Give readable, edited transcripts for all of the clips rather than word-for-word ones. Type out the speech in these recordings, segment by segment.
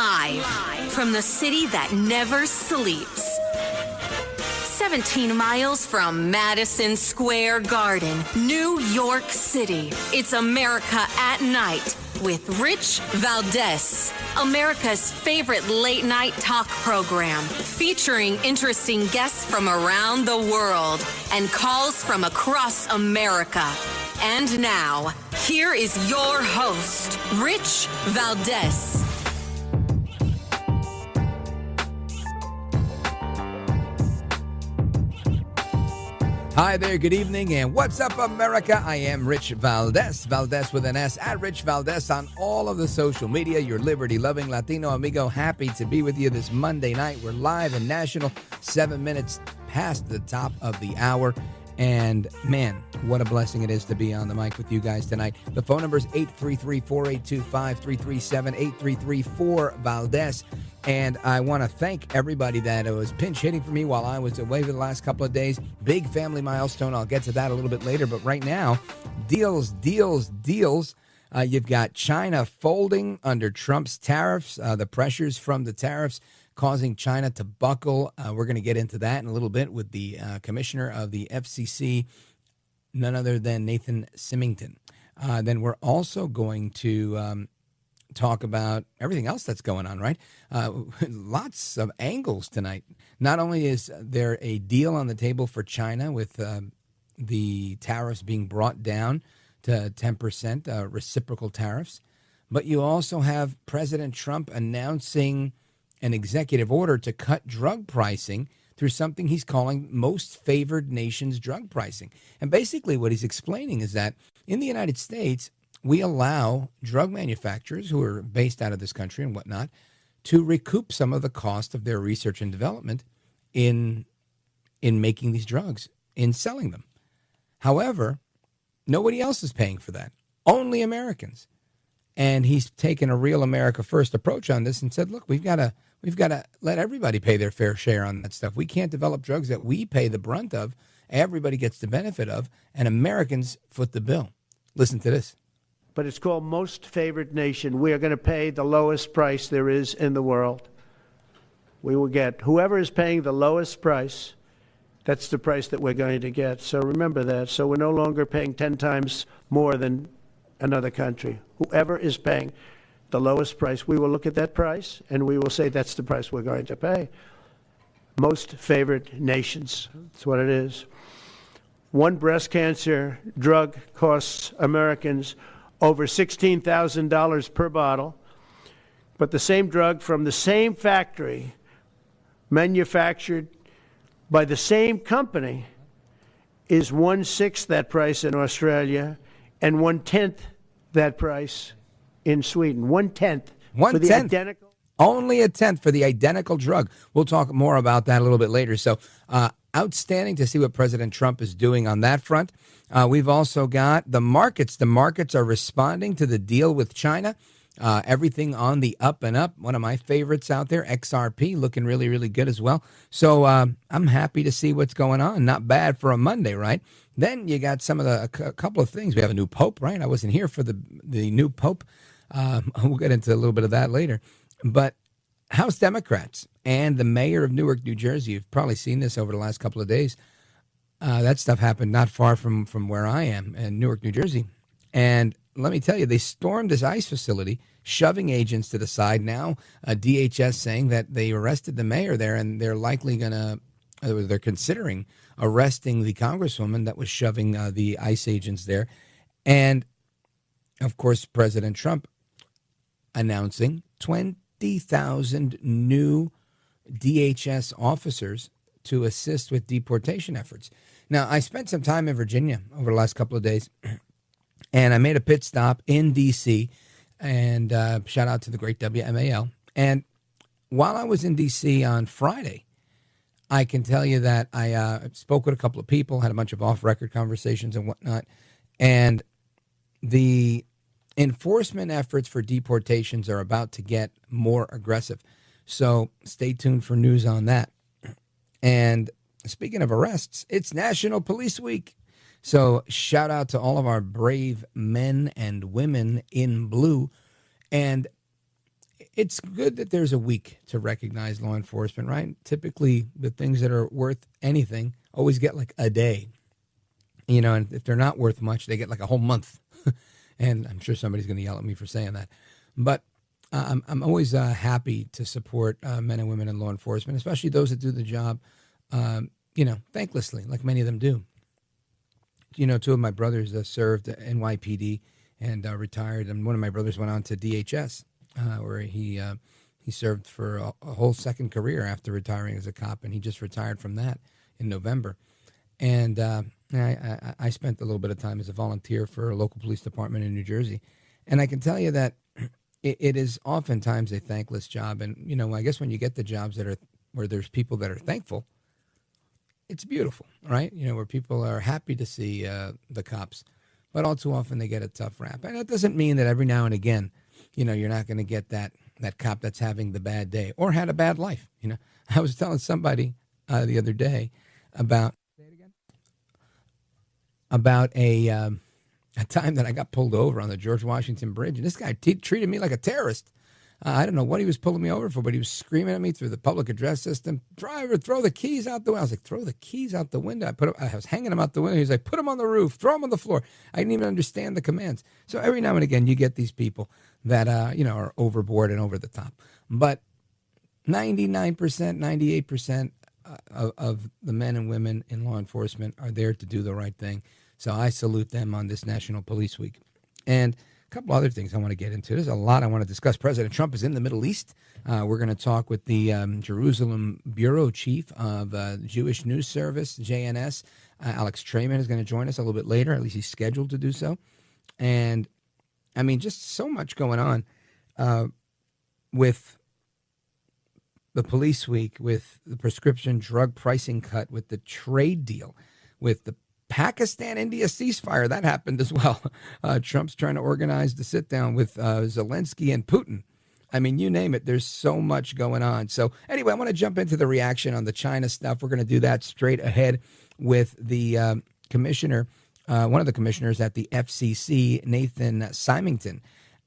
Live from the city that never sleeps. 17 miles from Madison Square Garden, New York City. It's America at Night with Rich Valdez. America's favorite late-night talk program, featuring interesting guests from around the world and calls from across America. And now, here is your host, Rich Valdez. Hi there, good evening, and what's up, America? I am Rich Valdez, Valdez with an S, at Rich Valdez on all of the social media, your liberty-loving Latino amigo. Happy to be with you this Monday night. We're live and national, 7 minutes past the top of the hour. And man, what a blessing it is to be on the mic with you guys tonight. The phone number is 833-482-5337, 833-4-VALDEZ. And I want to thank everybody that was pinch hitting for me while I was away for the last couple of days. Big family milestone. I'll get to that a little bit later. But right now, deals. You've got China folding under Trump's tariffs, the pressures from the tariffs causing China to buckle. We're going to get into that in a little bit with the commissioner of the FCC, none other than Nathan Simington. Then we're also going to talk about everything else that's going on, right? Lots of angles tonight. Not only is there a deal on the table for China with the tariffs being brought down to 10% reciprocal tariffs, but you also have President Trump announcing an executive order to cut drug pricing through something he's calling most favored nations drug pricing. And basically what he's explaining is that in the United States, we allow drug manufacturers who are based out of this country and whatnot to recoup some of the cost of their research and development in making these drugs, in selling them. However, nobody else is paying for that, only Americans. And he's taken a real America First approach on this and said, look, we've got to let everybody pay their fair share on that stuff. We can't develop drugs that we pay the brunt of, everybody gets the benefit of, and Americans foot the bill. Listen to this. But it's called most favored nation. We are going to pay the lowest price there is in the world. We will get whoever is paying the lowest price, that's the price that we're going to get. So remember that. So we're no longer paying 10 times more than another country. Whoever is paying the lowest price, we will look at that price and we will say that's the price we're going to pay. Most favored nations. That's what it is. One breast cancer drug costs Americans over $16,000 per bottle, but the same drug from the same factory, manufactured by the same company, is 1/6 that price in Australia and 1/10 that price in Sweden. 1/10 for the identical. Only a tenth for the identical drug. We'll talk more about that a little bit later. So outstanding to see what President Trump is doing on that front. We've also got the markets. The markets are responding to the deal with China. Everything on the up and up. One of my favorites out there, XRP, looking really, really good as well. So I'm happy to see what's going on. Not bad for a Monday, right? Then you got a couple of things. We have a new pope, right? I wasn't here for the new pope. We'll get into a little bit of that later. But House Democrats and the mayor of Newark, New Jersey, you've probably seen this over the last couple of days. That stuff happened not far from where I am in Newark, New Jersey. And let me tell you, they stormed this ICE facility, shoving agents to the side. Now, DHS saying that they arrested the mayor there, and they're likely they're considering arresting the congresswoman that was shoving the ICE agents there. And, of course, President Trump announcing 20,000 new DHS officers to assist with deportation efforts. Now, I spent some time in Virginia over the last couple of days, and I made a pit stop in D.C., and shout out to the great WMAL. And while I was in D.C. on Friday, I can tell you that I spoke with a couple of people, had a bunch of off-record conversations and whatnot, and the enforcement efforts for deportations are about to get more aggressive. So stay tuned for news on that. And speaking of arrests, it's National Police Week. So shout out to all of our brave men and women in blue. And it's good that there's a week to recognize law enforcement, right? Typically, the things that are worth anything always get like a day, and if they're not worth much, they get like a whole month. And I'm sure somebody's going to yell at me for saying that. But I'm always happy to support men and women in law enforcement, especially those that do the job, thanklessly, like many of them do. Two of my brothers served at NYPD and retired, and one of my brothers went on to DHS, where he served for a whole second career after retiring as a cop, and he just retired from that in November. And I spent a little bit of time as a volunteer for a local police department in New Jersey, and I can tell you that it is oftentimes a thankless job. And I guess when you get the jobs where there's people that are thankful, it's beautiful, right? Where people are happy to see the cops, but all too often they get a tough rap. And that doesn't mean that every now and again, you're not going to get that cop that's having the bad day or had a bad life. I was telling somebody the other day about a time that I got pulled over on the George Washington Bridge, and this guy treated me like a terrorist. I don't know what he was pulling me over for, but he was screaming at me through the public address system, "Driver, throw the keys out the window." I was like, "Throw the keys out the window?" I was hanging them out the window. He was like, "Put them on the roof, throw them on the floor." I didn't even understand the commands. So every now and again, you get these people that are overboard and over the top. But 99%, 98% of the men and women in law enforcement are there to do the right thing. So I salute them on this National Police Week. And a couple other things I want to get into. There's a lot I want to discuss. President Trump is in the Middle East. We're going to talk with the Jerusalem Bureau Chief of Jewish News Service, JNS. Alex Traiman is going to join us a little bit later. At least he's scheduled to do so. And, just so much going on with the police week, with the prescription drug pricing cut, with the trade deal, with the Pakistan-India ceasefire. That happened as well. Trump's trying to organize the sit-down with Zelensky and Putin. You name it. There's so much going on. So anyway, I want to jump into the reaction on the China stuff. We're going to do that straight ahead with the commissioner, one of the commissioners at the FCC, Nathan Simington.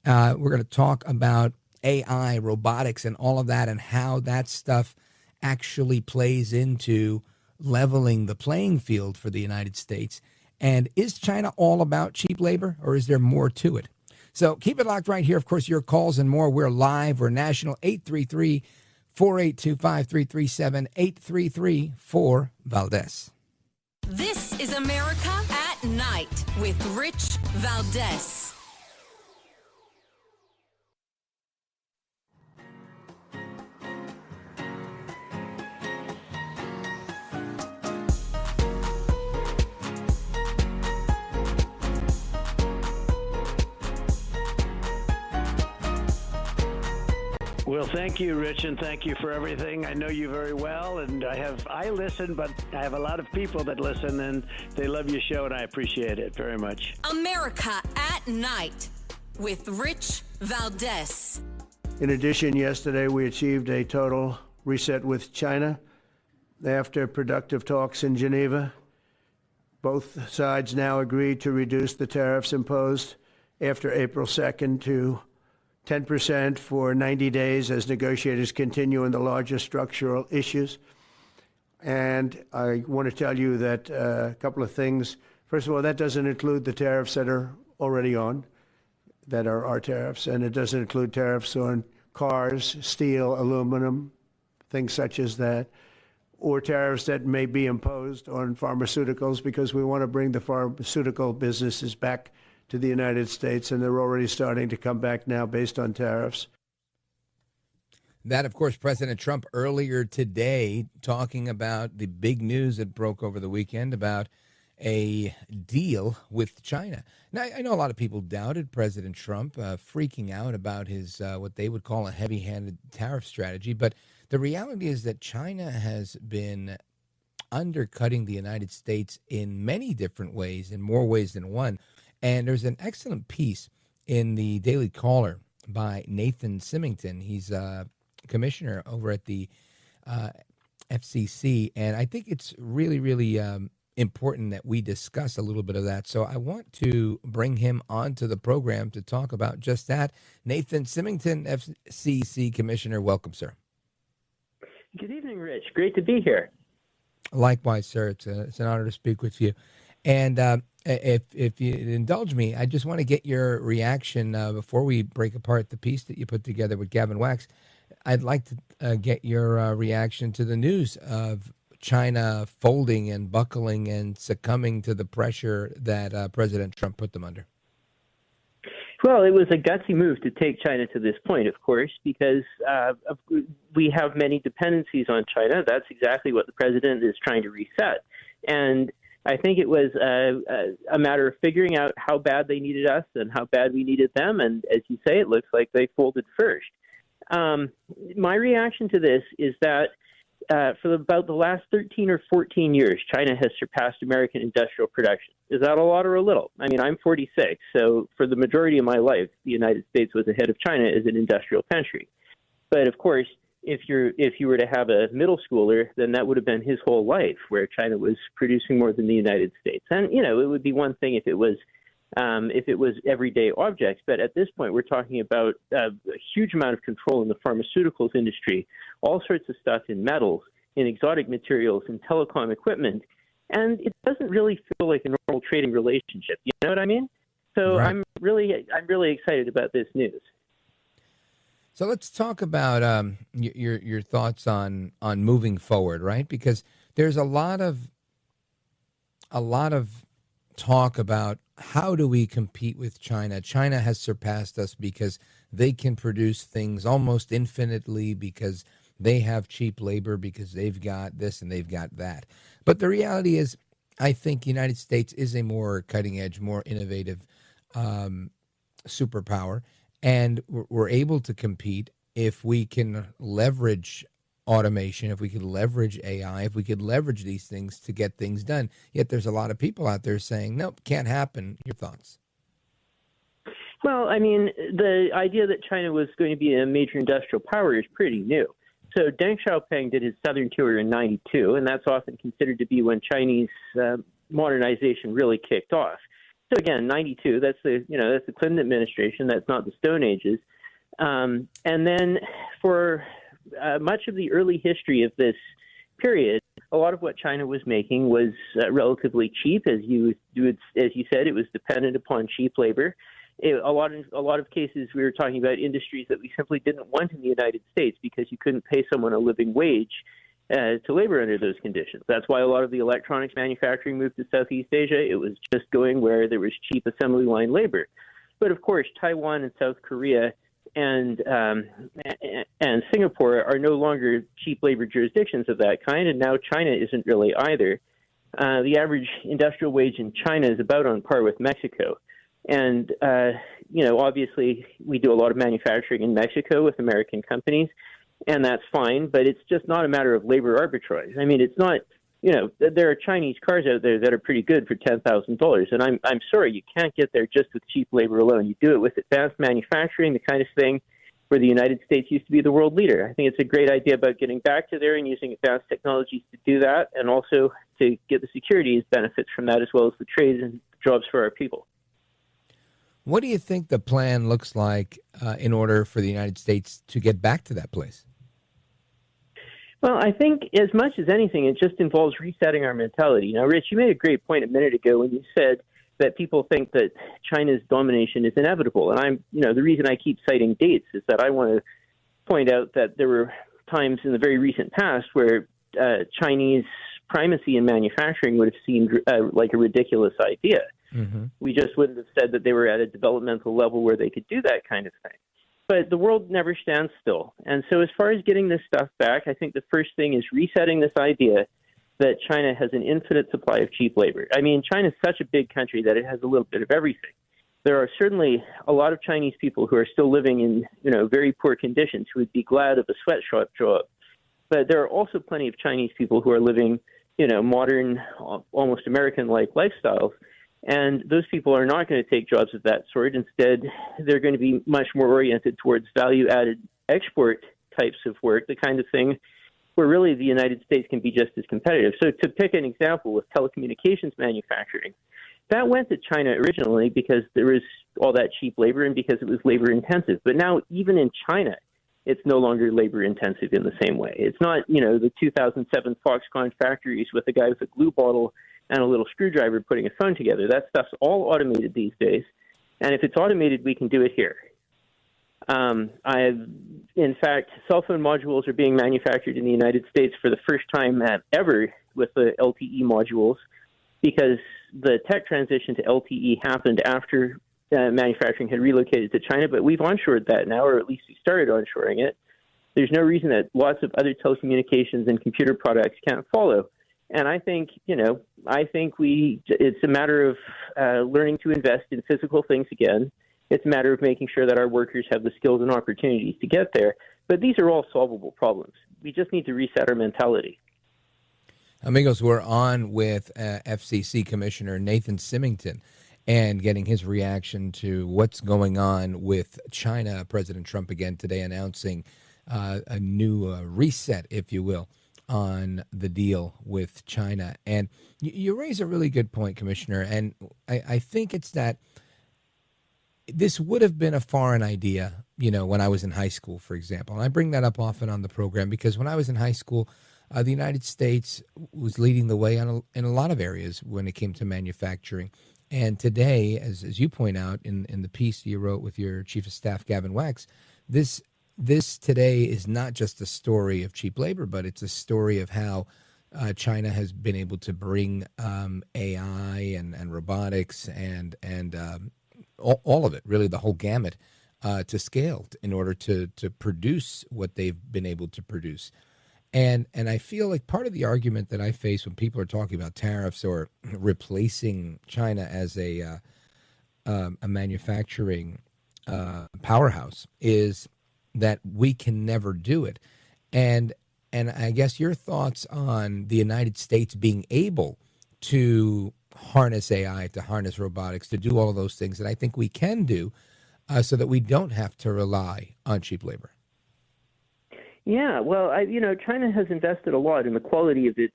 We're going to talk about AI, robotics, and all of that, and how that stuff actually plays into leveling the playing field for the United States. And is China all about cheap labor, or is there more to it? So keep it locked right here. Of course, your calls and more. We're live. We're national. 833-482-5337, 833-4-Valdez. This is America at Night with Rich Valdez. Well, thank you, Rich, and thank you for everything. I know you very well, and I listen, but I have a lot of people that listen, and they love your show, and I appreciate it very much. America at Night with Rich Valdez. In addition, yesterday we achieved a total reset with China after productive talks in Geneva. Both sides now agreed to reduce the tariffs imposed after April 2nd to 10% for 90 days as negotiators continue on the larger structural issues. And I want to tell you that a couple of things. First of all, that doesn't include the tariffs that are already on, that are our tariffs, and it doesn't include tariffs on cars, steel, aluminum, things such as that, or tariffs that may be imposed on pharmaceuticals, because we want to bring the pharmaceutical businesses back to the United States, and they're already starting to come back now based on tariffs. That, of course, President Trump earlier today talking about the big news that broke over the weekend about a deal with China. Now, I know a lot of people doubted President Trump, freaking out about his what they would call a heavy-handed tariff strategy. But the reality is that China has been undercutting the United States in many different ways, in more ways than one. And there's an excellent piece in the Daily Caller by Nathan Simington. He's a commissioner over at the FCC. And I think it's really, really important that we discuss a little bit of that. So I want to bring him onto the program to talk about just that. Nathan Simington, FCC Commissioner, welcome, sir. Good evening, Rich. Great to be here. Likewise, sir. It's an honor to speak with you. And if you indulge me, I just want to get your reaction before we break apart the piece that you put together with Gavin Wax. I'd like to get your reaction to the news of China folding and buckling and succumbing to the pressure that President Trump put them under. Well, it was a gutsy move to take China to this point, of course, because we have many dependencies on China. That's exactly what the president is trying to reset. And I think it was a matter of figuring out how bad they needed us and how bad we needed them. And as you say, it looks like they folded first. My reaction to this is that for about the last 13 or 14 years, China has surpassed American industrial production. Is that a lot or a little? I mean, I'm 46, so for the majority of my life, the United States was ahead of China as an industrial country. But of course, if you were to have a middle schooler, then that would have been his whole life, where China was producing more than the United States. And it would be one thing if it was everyday objects, but at this point, we're talking about a huge amount of control in the pharmaceuticals industry, all sorts of stuff in metals, in exotic materials, in telecom equipment, and it doesn't really feel like a normal trading relationship. You know what I mean? So right. I'm really excited about this news. So let's talk about your thoughts on moving forward, right? Because there's a lot of talk about how do we compete with China. China has surpassed us because they can produce things almost infinitely, because they have cheap labor, because they've got this and they've got that. But the reality is, I think the United States is a more cutting edge, more innovative superpower. And we're able to compete if we can leverage automation, if we could leverage AI, if we could leverage these things to get things done. Yet there's a lot of people out there saying, nope, can't happen. Your thoughts? Well, I mean, the idea that China was going to be a major industrial power is pretty new. So Deng Xiaoping did his southern tour in '92, and that's often considered to be when Chinese modernization really kicked off. So again, '92, that's the Clinton administration. That's not the Stone Ages. And then for much of the early history of this period, a lot of what China was making was relatively cheap, as you said. It was dependent upon cheap labor. A lot of cases, we were talking about industries that we simply didn't want in the United States because you couldn't pay someone a living wage to labor under those conditions. That's why a lot of the electronics manufacturing moved to Southeast Asia. It was just going where there was cheap assembly line labor. But of course, Taiwan and South Korea and Singapore are no longer cheap labor jurisdictions of that kind, and now China isn't really either. The average industrial wage in China is about on par with Mexico. And, obviously we do a lot of manufacturing in Mexico with American companies, and that's fine, but it's just not a matter of labor arbitrage. I mean, it's not, there are Chinese cars out there that are pretty good for $10,000, and I'm sorry, you can't get there just with cheap labor alone. You do it with advanced manufacturing, the kind of thing where the United States used to be the world leader. I think it's a great idea about getting back to there and using advanced technologies to do that, and also to get the security benefits from that, as well as the trades and jobs for our people. What do you think the plan looks like in order for the United States to get back to that place? Well, I think as much as anything, it just involves resetting our mentality. Now, Rich, you made a great point a minute ago when you said that people think that China's domination is inevitable. And the reason I keep citing dates is that I want to point out that there were times in the very recent past where Chinese primacy in manufacturing would have seemed like a ridiculous idea. Mm-hmm. We just wouldn't have said that they were at a developmental level where they could do that kind of thing. But the world never stands still. And so as far as getting this stuff back, I think the first thing is resetting this idea that China has an infinite supply of cheap labor. I mean, China's such a big country that it has a little bit of everything. There are certainly a lot of Chinese people who are still living in, very poor conditions who would be glad of a sweatshop job. But there are also plenty of Chinese people who are living, modern, almost American-like lifestyles. And those people are not going to take jobs of that sort. Instead, they're going to be much more oriented towards value-added export types of work, the kind of thing where really the United States can be just as competitive. So to pick an example with telecommunications manufacturing, that went to China originally because there was all that cheap labor and because it was labor intensive. But now even in China, it's no longer labor intensive in the same way. It's not, the 2007 Foxconn factories with a guy with a glue bottle and a little screwdriver putting a phone together. That stuff's all automated these days. And if it's automated, we can do it here. In fact, cell phone modules are being manufactured in the United States for the first time ever with the LTE modules, because the tech transition to LTE happened after manufacturing had relocated to China, but we've onshored that now, or at least we started onshoring it. There's no reason that lots of other telecommunications and computer products can't follow. And I think, it's a matter of learning to invest in physical things again. It's a matter of making sure that our workers have the skills and opportunities to get there. But these are all solvable problems. We just need to reset our mentality. Amigos, we're on with FCC Commissioner Nathan Simington and getting his reaction to what's going on with China. President Trump again today announcing a new reset, if you will, on the deal with China. And you raise a really good point, Commissioner, and I think it's that this would have been a foreign idea, when I was in high school, for example. And I bring that up often on the program because when I was in high school, the United States was leading the way in a lot of areas when it came to manufacturing. And today, as you point out in the piece you wrote with your Chief of Staff, Gavin Wax, this today is not just a story of cheap labor, but it's a story of how China has been able to bring AI and robotics and all of it, really the whole gamut, to scale in order to produce what they've been able to produce. And I feel like part of the argument that I face when people are talking about tariffs or replacing China as a manufacturing powerhouse is that we can never do it. And I guess your thoughts on the United States being able to harness AI, to harness robotics, to do all of those things that I think we can do so that we don't have to rely on cheap labor. Yeah, well, China has invested a lot in the quality of its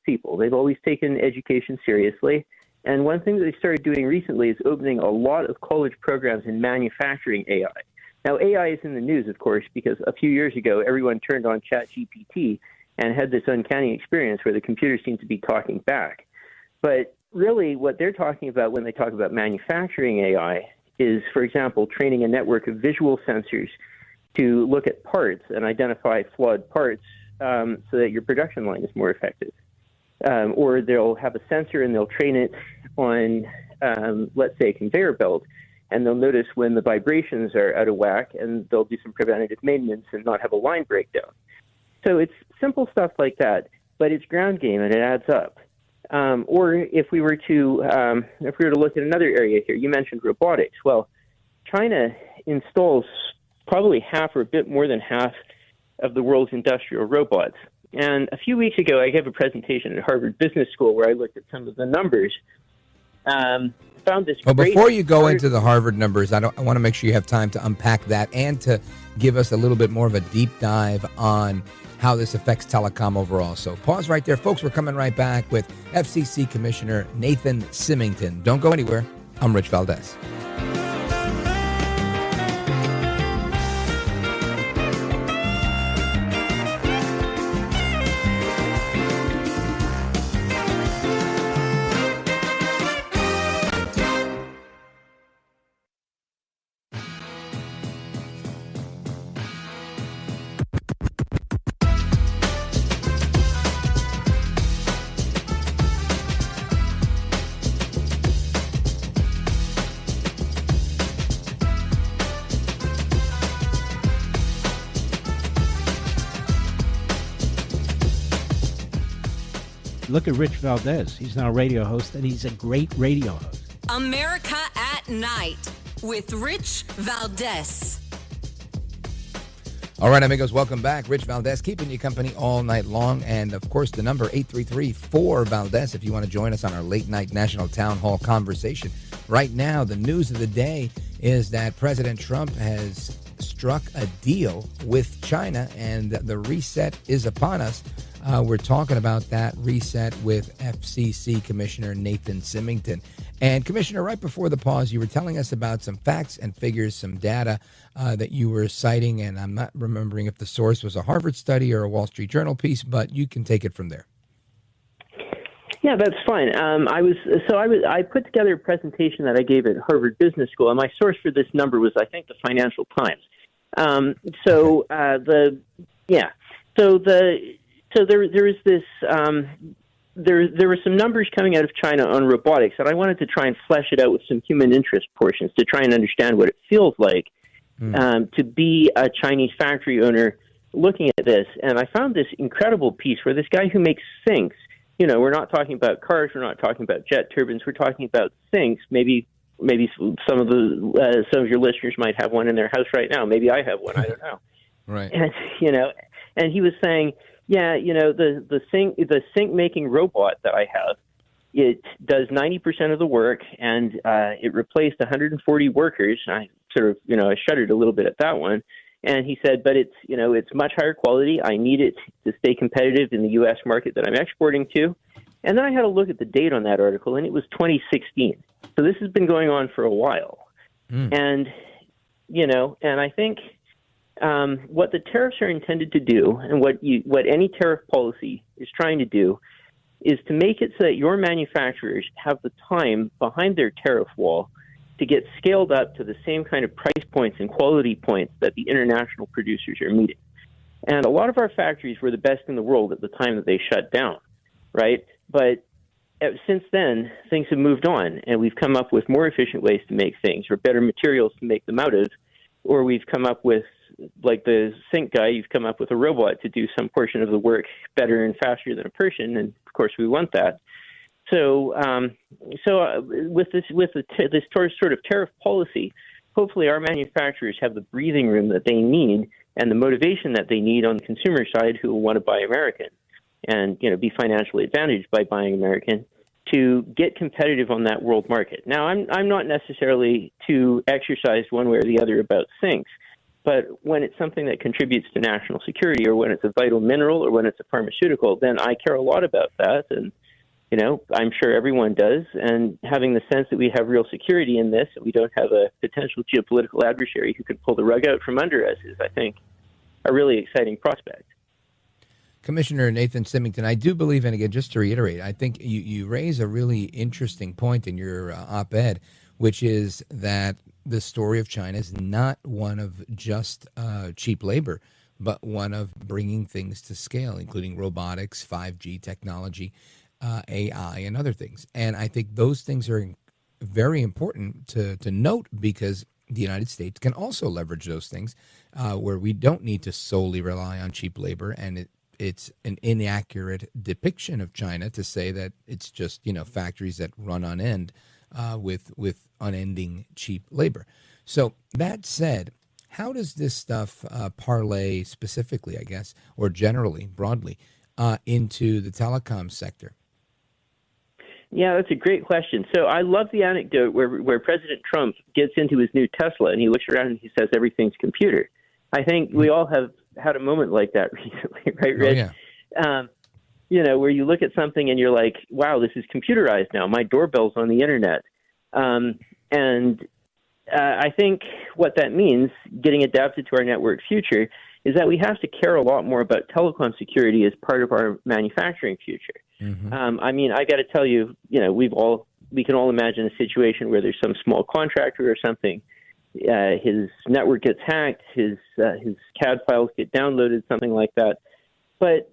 people. They've always taken education seriously, and one thing that they started doing recently is opening a lot of college programs in manufacturing AI. Now, AI is in the news, of course, because a few years ago everyone turned on ChatGPT and had this uncanny experience where the computer seemed to be talking back. But really, what they're talking about when they talk about manufacturing AI is, for example, training a network of visual sensors to look at parts and identify flawed parts so that your production line is more effective. Or they'll have a sensor and they'll train it on, let's say, a conveyor belt, and they'll notice when the vibrations are out of whack, and they'll do some preventative maintenance and not have a line breakdown. So it's simple stuff like that, but it's ground game and it adds up. Or if we were to look at another area here, you mentioned robotics. Well, China installs probably half or a bit more than half of the world's industrial robots. And a few weeks ago, I gave a presentation at Harvard Business School where I looked at some of the numbers. Found this. Well, before you go into the Harvard numbers, I want to make sure you have time to unpack that and to give us a little bit more of a deep dive on how this affects telecom overall. So pause right there, folks. We're coming right back with FCC Commissioner Nathan Simington. Don't go anywhere. I'm Rich Valdez. Look at Rich Valdez. He's now a radio host, and he's a great radio host. America at Night with Rich Valdez. All right, amigos, welcome back. Rich Valdez keeping you company all night long. And, of course, the number 833-4-VALDEZ if you want to join us on our late-night national town hall conversation. Right now, the news of the day is that President Trump has struck a deal with China, and the reset is upon us. We're talking about that reset with FCC Commissioner Nathan Simington. And Commissioner, right before the pause, you were telling us about some facts and figures, some data that you were citing, and I'm not remembering if the source was a Harvard study or a Wall Street Journal piece, but you can take it from there. Yeah, that's fine. I put together a presentation that I gave at Harvard Business School, and my source for this number was, I think, the Financial Times. There were some numbers coming out of China on robotics, and I wanted to try and flesh it out with some human interest portions to try and understand what it feels like to be a Chinese factory owner looking at this. And I found this incredible piece where this guy who makes sinks, we're not talking about cars, we're not talking about jet turbines, we're talking about sinks. Maybe some of your listeners might have one in their house right now. Maybe I have one. I don't know. Right. And he was saying, the sink making robot that I have, it does 90% of the work, and it replaced 140 workers. I sort of, I shuddered a little bit at that one. And he said, but it's much higher quality. I need it to stay competitive in the U.S. market that I'm exporting to. And then I had a look at the date on that article, and it was 2016. So this has been going on for a while. And, and I think what the tariffs are intended to do, and what any tariff policy is trying to do, is to make it so that your manufacturers have the time behind their tariff wall to get scaled up to the same kind of price points and quality points that the international producers are meeting. And a lot of our factories were the best in the world at the time that they shut down, right? But since then, things have moved on, and we've come up with more efficient ways to make things, or better materials to make them out of, or we've come up with, like the sink guy, you've come up with a robot to do some portion of the work better and faster than a person, and of course we want that. So with this sort of tariff policy, hopefully our manufacturers have the breathing room that they need and the motivation that they need on the consumer side, who will want to buy American and be financially advantaged by buying American, to get competitive on that world market. Now, I'm not necessarily too exercised one way or the other about sinks, but when it's something that contributes to national security, or when it's a vital mineral, or when it's a pharmaceutical, then I care a lot about that. And I'm sure everyone does. And having the sense that we have real security in this, and we don't have a potential geopolitical adversary who could pull the rug out from under us, is, I think, a really exciting prospect. Commissioner Nathan Simington, I do believe, and again, just to reiterate, I think you raise a really interesting point in your op-ed, which is that the story of China is not one of just cheap labor, but one of bringing things to scale, including robotics, 5G technology, AI, and other things. And I think those things are very important to note, because the United States can also leverage those things where we don't need to solely rely on cheap labor. And it's an inaccurate depiction of China to say that it's just, factories that run on end with unending cheap labor. So that said, how does this stuff parlay specifically, I guess, or generally, broadly, into the telecom sector? Yeah, that's a great question. So I love the anecdote where President Trump gets into his new Tesla and he looks around and he says everything's computer. I think we all have had a moment like that recently, right, Rich? Oh, yeah. Where you look at something and you're like, wow, this is computerized now. My doorbell's on the internet. I think what that means, getting adapted to our network future, is that we have to care a lot more about telecom security as part of our manufacturing future. Mm-hmm. I got to tell you, we can all imagine a situation where there's some small contractor or something. His network gets hacked, his CAD files get downloaded, something like that. But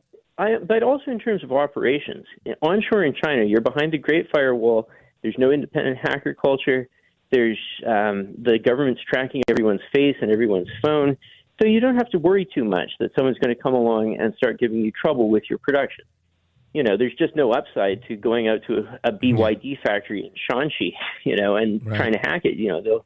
also in terms of operations, onshore in China, you're behind the Great Firewall. There's no independent hacker culture. There's the government's tracking everyone's face and everyone's phone. So you don't have to worry too much that someone's going to come along and start giving you trouble with your production. There's just no upside to going out to a BYD factory in Shanxi, and trying to hack it. You'll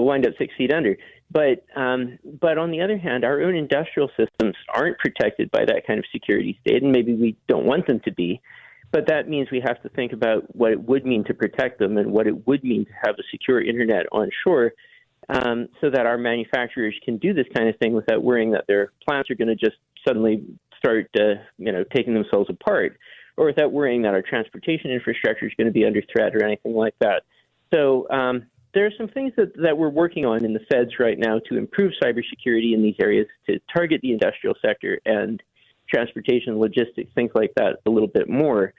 wind up 6 feet under. But on the other hand, our own industrial systems aren't protected by that kind of security state, and maybe we don't want them to be. But that means we have to think about what it would mean to protect them and what it would mean to have a secure internet onshore. so that our manufacturers can do this kind of thing without worrying that their plants are going to just suddenly start, taking themselves apart, or without worrying that our transportation infrastructure is going to be under threat or anything like that. So there are some things that we're working on in the feds right now to improve cybersecurity in these areas, to target the industrial sector and transportation, logistics, things like that a little bit more.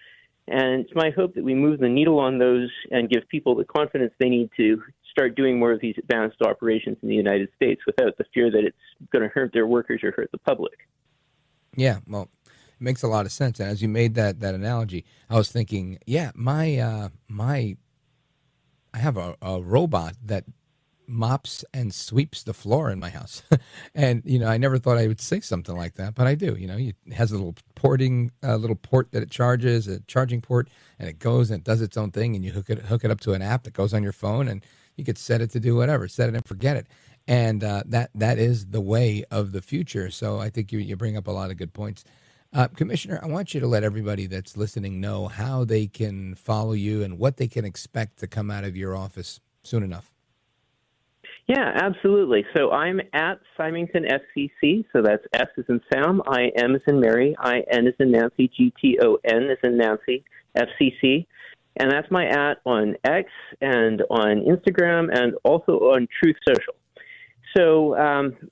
And it's my hope that we move the needle on those and give people the confidence they need to start doing more of these advanced operations in the United States without the fear that it's going to hurt their workers or hurt the public. Yeah, well, it makes a lot of sense. And as you made that analogy, I was thinking, yeah, I have a robot that mops and sweeps the floor in my house. And, I never thought I would say something like that, but I do. It has a little port that it charges, a charging port, and it goes and it does its own thing, and you hook it up to an app that goes on your phone, and you could set it to do whatever, set it and forget it. And that is the way of the future. So I think you bring up a lot of good points. Commissioner, I want you to let everybody that's listening know how they can follow you and what they can expect to come out of your office soon enough. Yeah, absolutely. So I'm at Simington FCC. So that's S as in Sam, I M as in Mary, I N as in Nancy, GTON as in Nancy, FCC. And that's my at on X and on Instagram and also on Truth Social. So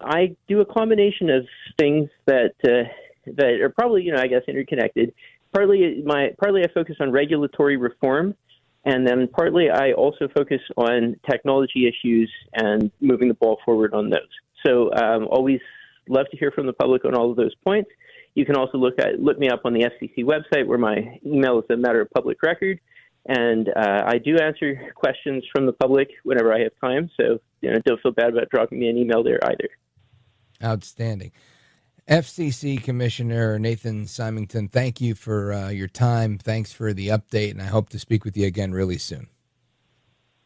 I do a combination of things that are probably, interconnected. Partly I focus on regulatory reform, and then partly I also focus on technology issues and moving the ball forward on those. So always love to hear from the public on all of those points. You can also look me up on the FCC website, where my email is a matter of public record. And I do answer questions from the public whenever I have time. So don't feel bad about dropping me an email there either. Outstanding. FCC Commissioner Nathan Simington, thank you for your time. Thanks for the update, and I hope to speak with you again really soon.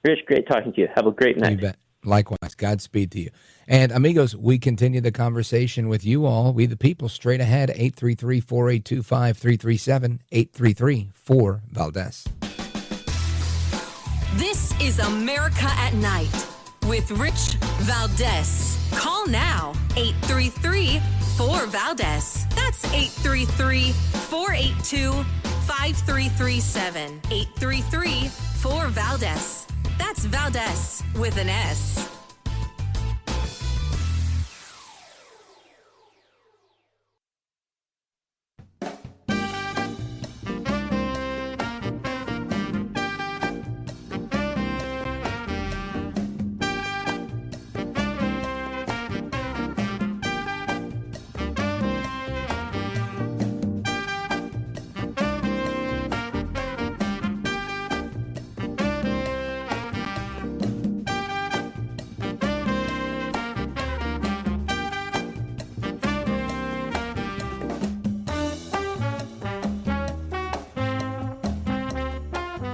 Rich, great talking to you. Have a great night. You bet. Likewise. Godspeed to you. And amigos, we continue the conversation with you all. We the people, straight ahead, 833-482-5337, 833-4-VALDEZ. This is America at Night with Rich Valdez. Call now, 833-4-VALDEZ. That's 833-482-5337. 833-4-VALDEZ. That's Valdez with an S.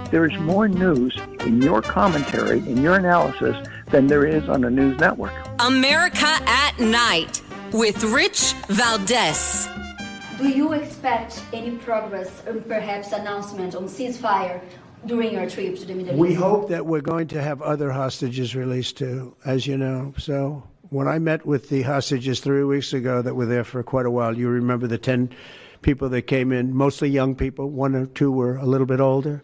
There is more news in your commentary, in your analysis, than there is on the news network. America at Night with Rich Valdez. Do you expect any progress or perhaps announcement on ceasefire during your trip to the Middle East? We hope that we're going to have other hostages released too, as you know. So when I met with the hostages 3 weeks ago that were there for quite a while, you remember the 10 people that came in, mostly young people, 1 or 2 were a little bit older.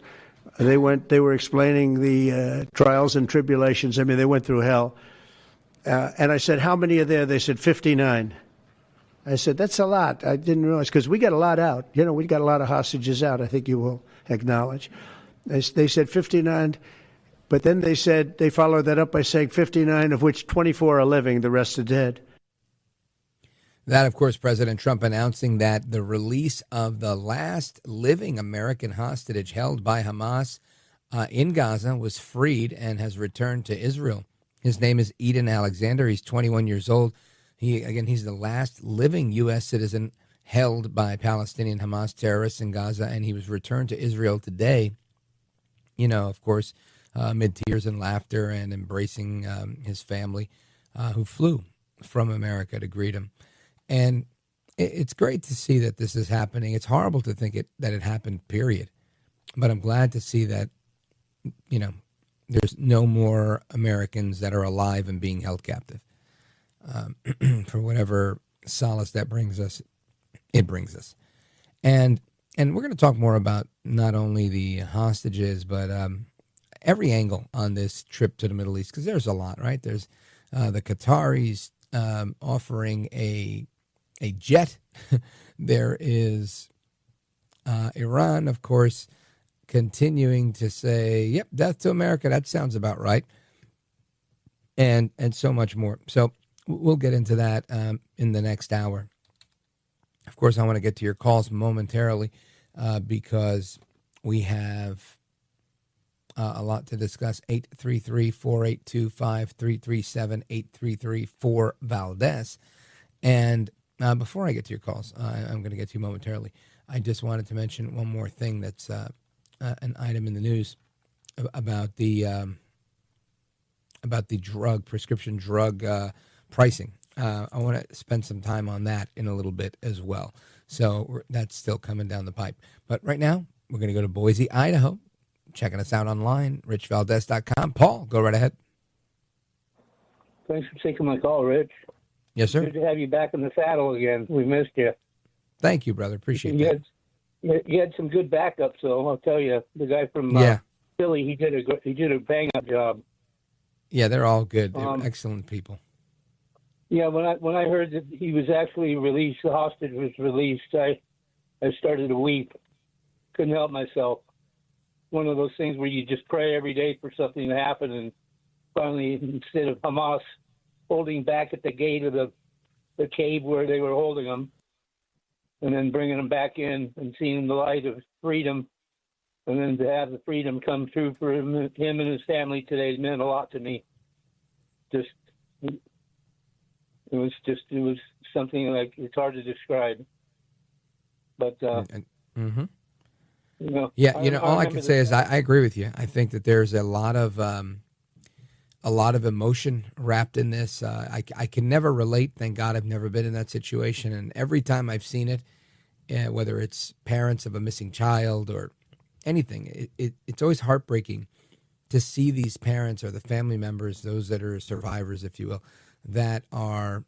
They were explaining the trials and tribulations. I mean, they went through hell. And I said, how many are there? They said 59. I said, that's a lot. I didn't realize, because we got a lot out. We got a lot of hostages out, I think you will acknowledge. They said 59, but then they said, they followed that up by saying 59, of which 24 are living, the rest are dead. That, of course, President Trump announcing that the release of the last living American hostage held by Hamas in Gaza was freed and has returned to Israel. His name is Eden Alexander. He's 21 years old. He's the last living U.S. citizen held by Palestinian Hamas terrorists in Gaza, and he was returned to Israel today, of course, amid tears and laughter and embracing his family who flew from America to greet him. And it's great to see that this is happening. It's horrible to think that it happened, period. But I'm glad to see that, there's no more Americans that are alive and being held captive. For whatever solace that brings us, it brings us. And we're going to talk more about not only the hostages, but every angle on this trip to the Middle East, because there's a lot, right? There's the Qataris offering a jet. There is Iran, of course, continuing to say, yep, death to America. That sounds about right. And so much more. So we'll get into that in the next hour. Of course, I want to get to your calls momentarily because we have a lot to discuss. 833-482-5337-833-4-Valdez. And before I get to your calls, I'm going to get to you momentarily. I just wanted to mention one more thing that's an item in the news about the prescription drug pricing. I want to spend some time on that in a little bit as well. So that's still coming down the pipe. But right now, we're going to go to Boise, Idaho. Checking us out online, richvaldez.com. Paul, go right ahead. Thanks for taking my call, Rich. Yes, sir. Good to have you back in the saddle again. We missed you. Thank you, brother. Appreciate that. You had some good backups, though. I'll tell you, the guy from Philly, he did a bang-up job. Yeah, they're all good. They're excellent people. Yeah, when I heard that he was actually released, the hostage was released, I started to weep. Couldn't help myself. One of those things where you just pray every day for something to happen, and finally, instead of Hamas holding back at the gate of the cave where they were holding him, and then bringing him back in and seeing the light of freedom, and then to have the freedom come through for him and his family today meant a lot to me. It was something like it's hard to describe. But all I can say is I agree with you. I think that there's a lot of emotion wrapped in this. I can never relate. Thank God I've never been in that situation. And every time I've seen it, whether it's parents of a missing child or anything, it's always heartbreaking to see these parents or the family members, those that are survivors, if you will, that are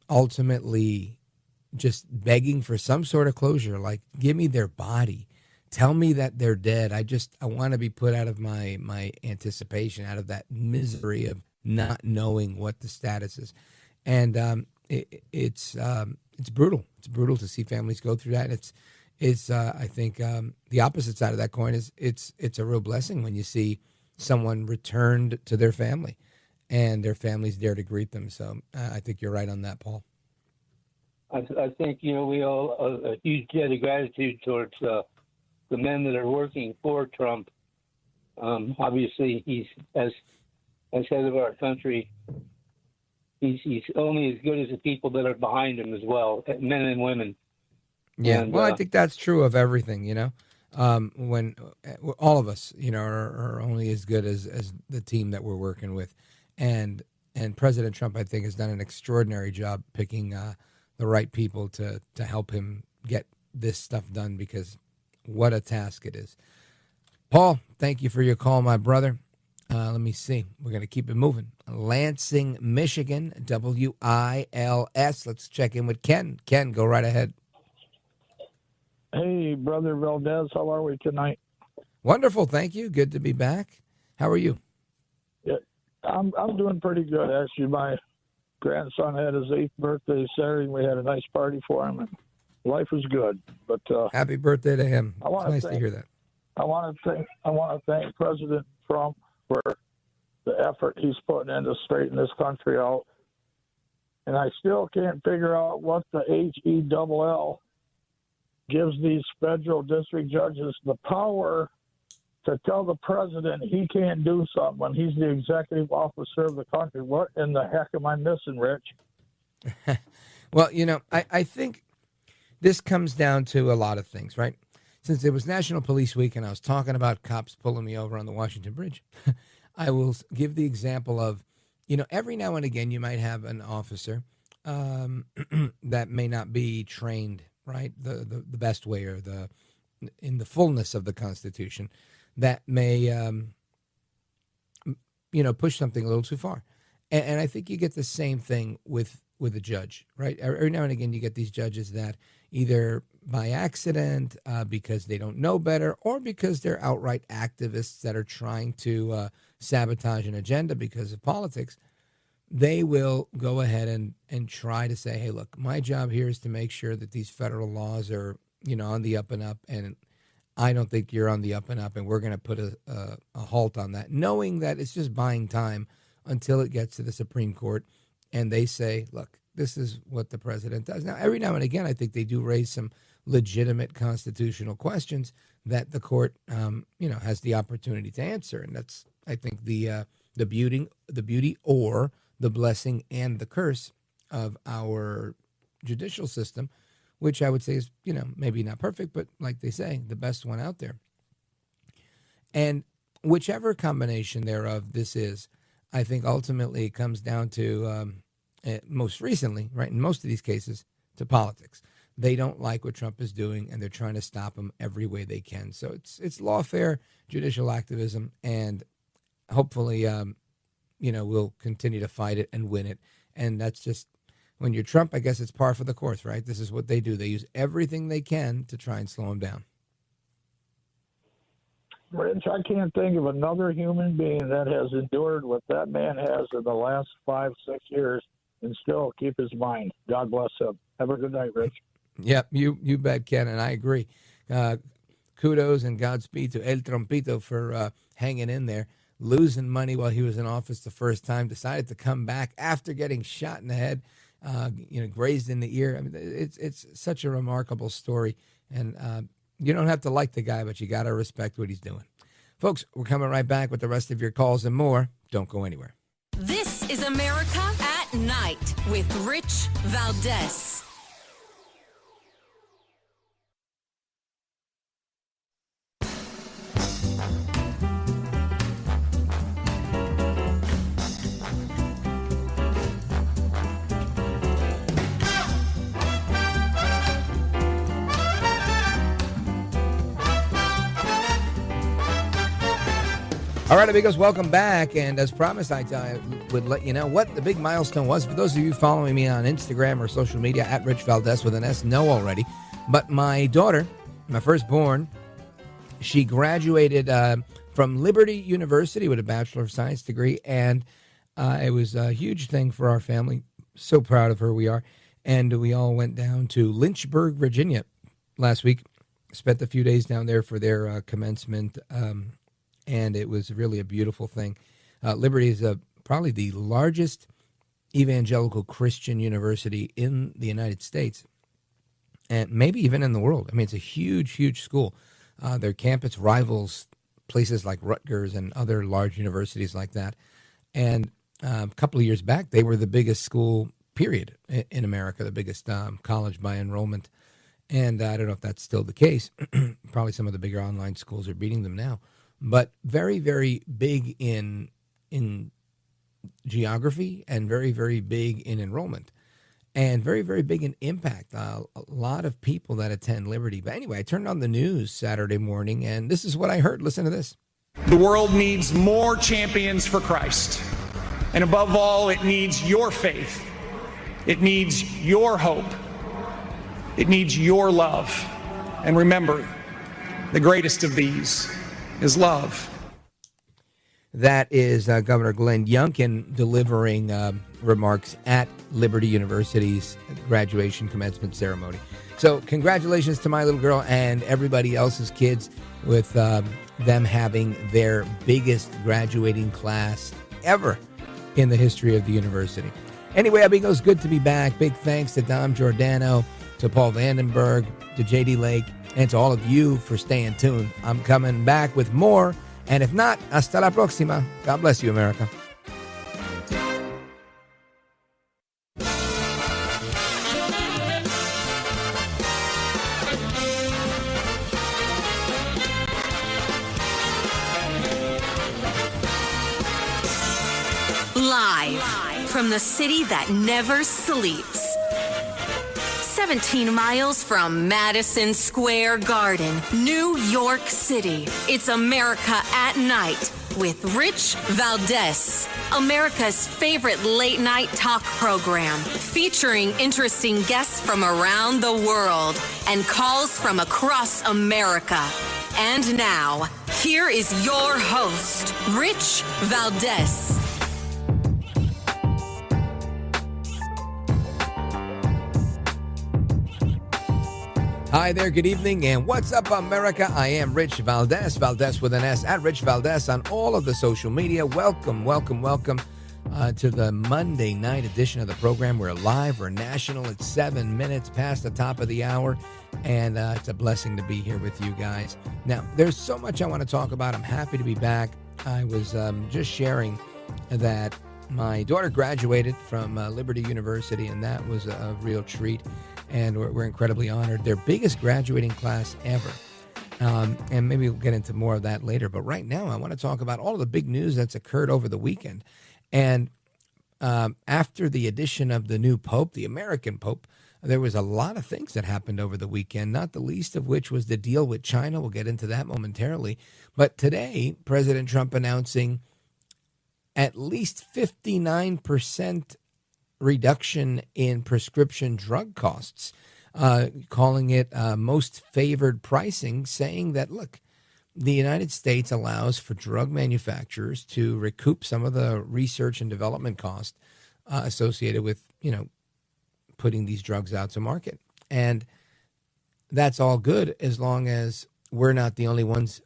ultimately just begging for some sort of closure. Like, give me their body. Tell me that they're dead. I want to be put out of my anticipation, out of that misery of not knowing what the status is. And it's brutal. It's brutal to see families go through that. It's I think the opposite side of that coin is it's a real blessing when you see someone returned to their family and their families there to greet them. So I think you're right on that, Paul. I think, we owe a huge debt of gratitude towards the men that are working for Trump. Obviously, he's as head of our country, he's only as good as the people that are behind him as well, men and women. Yeah, and, I think that's true of everything, when all of us, are only as good as the team that we're working with. And President Trump, I think, has done an extraordinary job picking the right people to help him get this stuff done, because what a task it is. Paul, thank you for your call, my brother. Let me see. We're going to keep it moving. Lansing, Michigan, WILS. Let's check in with Ken. Ken, go right ahead. Hey, Brother Valdez, how are we tonight? Wonderful, thank you. Good to be back. How are you? Yeah, I'm doing pretty good, actually. My grandson had his 8th birthday Saturday, and we had a nice party for him, and life is good. But happy birthday to him. It's nice to hear that. I want to thank President Trump for the effort he's putting in to straighten this country out. And I still can't figure out what the HELL gives these federal district judges the power to tell the president he can't do something when he's the executive officer of the country. What in the heck am I missing, Rich? Well, I think this comes down to a lot of things, right? Since it was National Police Week and I was talking about cops pulling me over on the Washington Bridge, I will give the example of, every now and again you might have an officer that may not be trained, right, the best way or in the fullness of the Constitution, that may push something a little too far. And I think you get the same thing with a judge, right? Every now and again, you get these judges that either by accident, because they don't know better, or because they're outright activists that are trying to sabotage an agenda because of politics, they will go ahead and try to say, hey, look, my job here is to make sure that these federal laws are, on the up and up, and I don't think you're on the up and up, and we're going to put a halt on that, knowing that it's just buying time until it gets to the Supreme Court, and they say, look, this is what the president does. Now, every now and again, I think they do raise some legitimate constitutional questions that the court, has the opportunity to answer, and that's, I think, the beauty or the blessing and the curse of our judicial system, which I would say is, maybe not perfect, but like they say, the best one out there. And whichever combination thereof this is, I think ultimately it comes down to, most recently, right, in most of these cases, to politics. They don't like what Trump is doing, and they're trying to stop him every way they can. So it's lawfare, judicial activism, and hopefully, we'll continue to fight it and win it. And that's just, when you're Trump, I guess it's par for the course, right? This is what they do. They use everything they can to try and slow him down. Rich, I can't think of another human being that has endured what that man has in the last 5-6 years and still keep his mind. God bless him. Have a good night, Rich. Yep, you bet, Ken, and I agree. Kudos and Godspeed to El Trompito for hanging in there, losing money while he was in office the first time, decided to come back after getting shot in the head, grazed in the ear. I mean, it's such a remarkable story, and you don't have to like the guy, but you got to respect what he's doing. Folks, we're coming right back with the rest of your calls and more. Don't go anywhere. This is America at Night with Rich Valdez. All right, amigos, welcome back. And as promised, I would let you know what the big milestone was. For those of you following me on Instagram or social media, at Rich Valdez with an S, know already. But my daughter, my firstborn, she graduated from Liberty University with a Bachelor of Science degree. And it was a huge thing for our family. So proud of her we are. And we all went down to Lynchburg, Virginia last week. Spent a few days down there for their commencement and it was really a beautiful thing. Liberty is probably the largest evangelical Christian university in the United States, and maybe even in the world. I mean, it's a huge, huge school. Their campus rivals places like Rutgers and other large universities like that. And a couple of years back, they were the biggest school, period, in America, the biggest college by enrollment. And I don't know if that's still the case. Probably some of the bigger online schools are beating them now. But very, very big in geography and very, very big in enrollment and very, very big in impact. A lot of people that attend Liberty. But anyway, I turned on the news Saturday morning, and this is what I heard. Listen to this. The world needs more champions for Christ. And above all, it needs your faith. It needs your hope. It needs your love. And remember, the greatest of these is love. That is Governor Glenn Youngkin delivering remarks at Liberty University's graduation commencement ceremony. So congratulations to my little girl and everybody else's kids with them having their biggest graduating class ever in the history of the university. Anyway, amigos, good to be back. Big thanks to Dom Giordano, to Paul Vandenberg, to J.D. Lake, and to all of you for staying tuned. I'm coming back with more, and if not, hasta la próxima. God bless you, America. Live from the city that never sleeps. 17 miles from Madison Square Garden, New York City. It's America at Night with Rich Valdez, America's favorite late-night talk program, featuring interesting guests from around the world and calls from across America. And now, here is your host, Rich Valdez. Hi there, good evening, and what's up, America? I am Rich Valdez, Valdez with an S, at Rich Valdez on all of the social media. Welcome to the Monday night edition of the program. We're live, we're national. It's 7 minutes past the top of the hour, and it's a blessing to be here with you guys. Now, there's so much I want to talk about. I'm happy to be back. I was just sharing that my daughter graduated from Liberty University, and that was a real treat. And we're incredibly honored. Their biggest graduating class ever. And maybe we'll get into more of that later. But right now, I want to talk about all of the big news that's occurred over the weekend. And after the addition of the new Pope, the American Pope, there was a lot of things that happened over the weekend, not the least of which was the deal with China. We'll get into that momentarily. But today, President Trump announcing at least 59% reduction in prescription drug costs, calling it most favored pricing, saying that, look, the United States allows for drug manufacturers to recoup some of the research and development costs associated with, putting these drugs out to market. And that's all good as long as we're not the only ones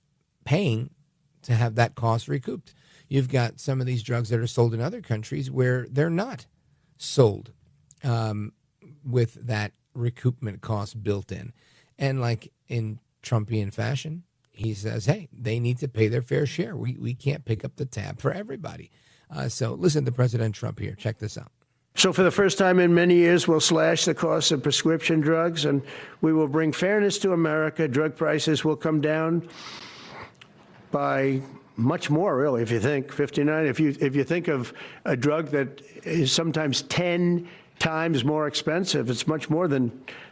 paying to have that cost recouped. You've got some of these drugs that are sold in other countries where they're not sold with that recoupment cost built in. And like in Trumpian fashion, he says, hey, they need to pay their fair share. We can't pick up the tab for everybody. So listen to President Trump here. Check this out. So for the first time in many years, we'll slash the cost of prescription drugs, and we will bring fairness to America. Drug prices will come down by much more, really, if you think 59. If you think of a drug that is sometimes 10 times more expensive, it's much more than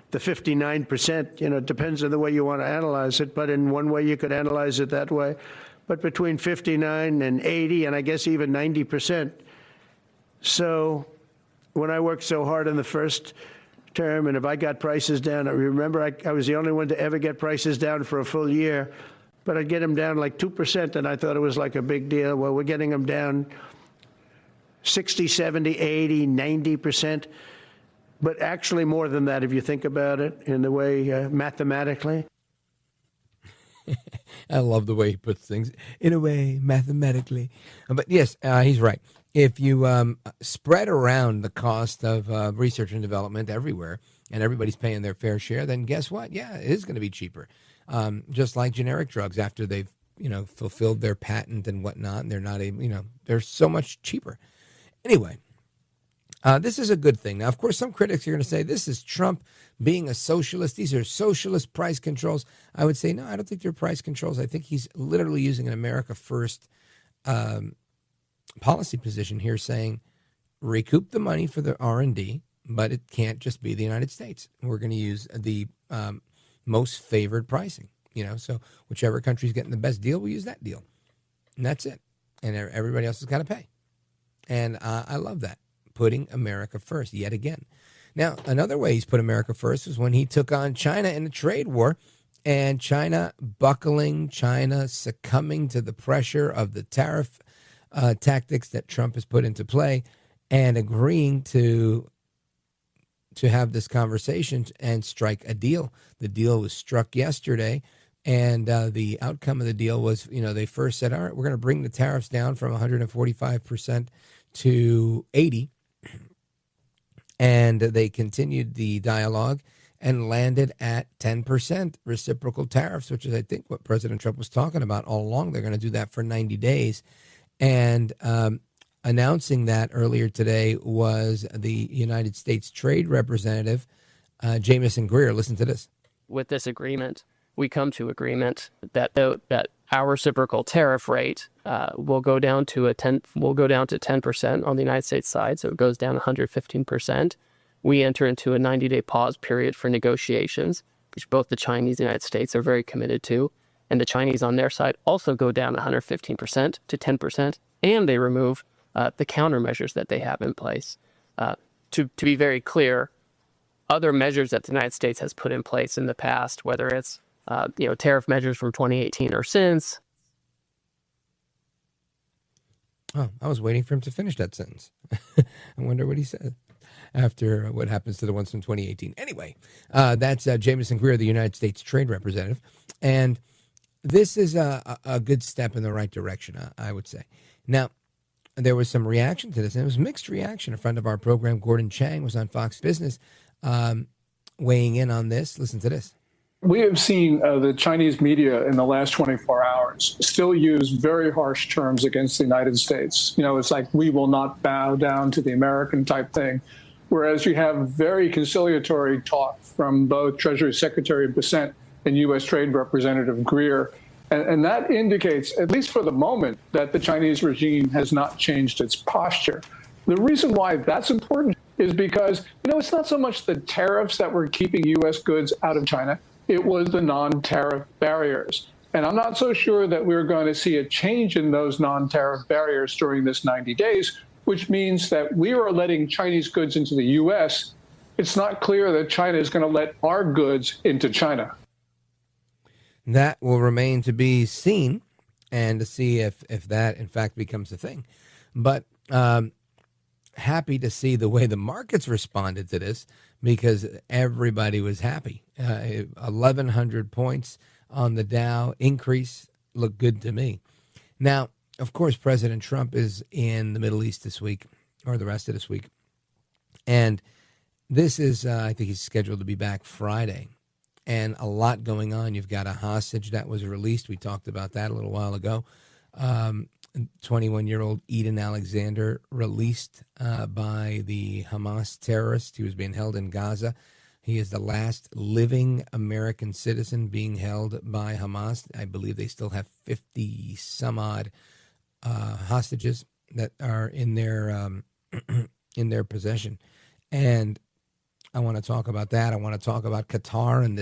the 59%. It depends on the way you want to analyze it. But in one way, you could analyze it that way. But between 59 and 80, and I guess even 90%. So when I worked so hard in the first term, and if I got prices down, I remember I was the only one to ever get prices down for a full year. But I'd get them down like 2%, and I thought it was like a big deal. Well, we're getting them down 60, 70, 80, 90%. But actually more than that, if you think about it in the way mathematically. I love the way he puts things in a way mathematically. But yes, he's right. If you spread around the cost of research and development everywhere, and everybody's paying their fair share, then guess what? Yeah, it is going to be cheaper. Just like generic drugs, after they've, fulfilled their patent and whatnot, and they're not able, they're so much cheaper. Anyway, this is a good thing. Now, of course, some critics are going to say this is Trump being a socialist. These are socialist price controls. I would say, no, I don't think they're price controls. I think he's literally using an America First policy position here, saying recoup the money for the R&D, but it can't just be the United States. We're going to use the most favored pricing, so whichever country's getting the best deal, we use that deal. And that's it. And everybody else has got to pay. And I love that. Putting America first yet again. Now, another way he's put America first was when he took on China in a trade war, and China buckling, China succumbing to the pressure of the tariff tactics that Trump has put into play, and agreeing to have this conversation and strike a deal. The deal was struck yesterday, and the outcome of the deal was, they first said, all right, we're going to bring the tariffs down from 145% to 80%. And they continued the dialogue and landed at 10% reciprocal tariffs, which is, I think, what President Trump was talking about all along. They're going to do that for 90 days. And announcing that earlier today was the United States Trade Representative, Jamieson Greer. Listen to this. With this agreement, we come to agreement that our reciprocal tariff rate will go down to 10% on the United States side, so it goes down 115%. We enter into a 90-day pause period for negotiations, which both the Chinese and the United States are very committed to. And the Chinese on their side also go down 115% to 10%, and they remove the countermeasures that they have in place. To be very clear, other measures that the United States has put in place in the past, whether it's tariff measures from 2018 or since. Oh, I was waiting for him to finish that sentence. I wonder what he said after what happens to the ones from 2018. Anyway, that's Jameson Greer, the United States Trade Representative. And this is a good step in the right direction, I would say. Now, there was some reaction to this, and it was mixed reaction. A friend of our program, Gordon Chang, was on Fox Business weighing in on this. Listen to this. We have seen the Chinese media in the last 24 hours still use very harsh terms against the United States. It's like, we will not bow down to the American type thing. Whereas you have very conciliatory talk from both Treasury Secretary Bessent and U.S. Trade Representative Greer. And that indicates, at least for the moment, that the Chinese regime has not changed its posture. The reason why that's important is because, it's not so much the tariffs that were keeping U.S. goods out of China. It was the non-tariff barriers. And I'm not so sure that we're going to see a change in those non-tariff barriers during this 90 days, which means that we are letting Chinese goods into the U.S. It's not clear that China is going to let our goods into China. That will remain to be seen, and to see if that, in fact, becomes a thing. But happy to see the way the markets responded to this, because everybody was happy. 1,100 points on the Dow increase looked good to me. Now, of course, President Trump is in the Middle East this week, or the rest of this week. And this is, I think he's scheduled to be back Friday. And a lot going on. You've got a hostage that was released. We talked about that a little while ago. 21-year-old Eden Alexander, released by the Hamas terrorist. He was being held in Gaza. He is the last living American citizen being held by Hamas. I believe they still have 50 some odd hostages that are in their possession. And I want to talk about that. I want to talk about Qatar and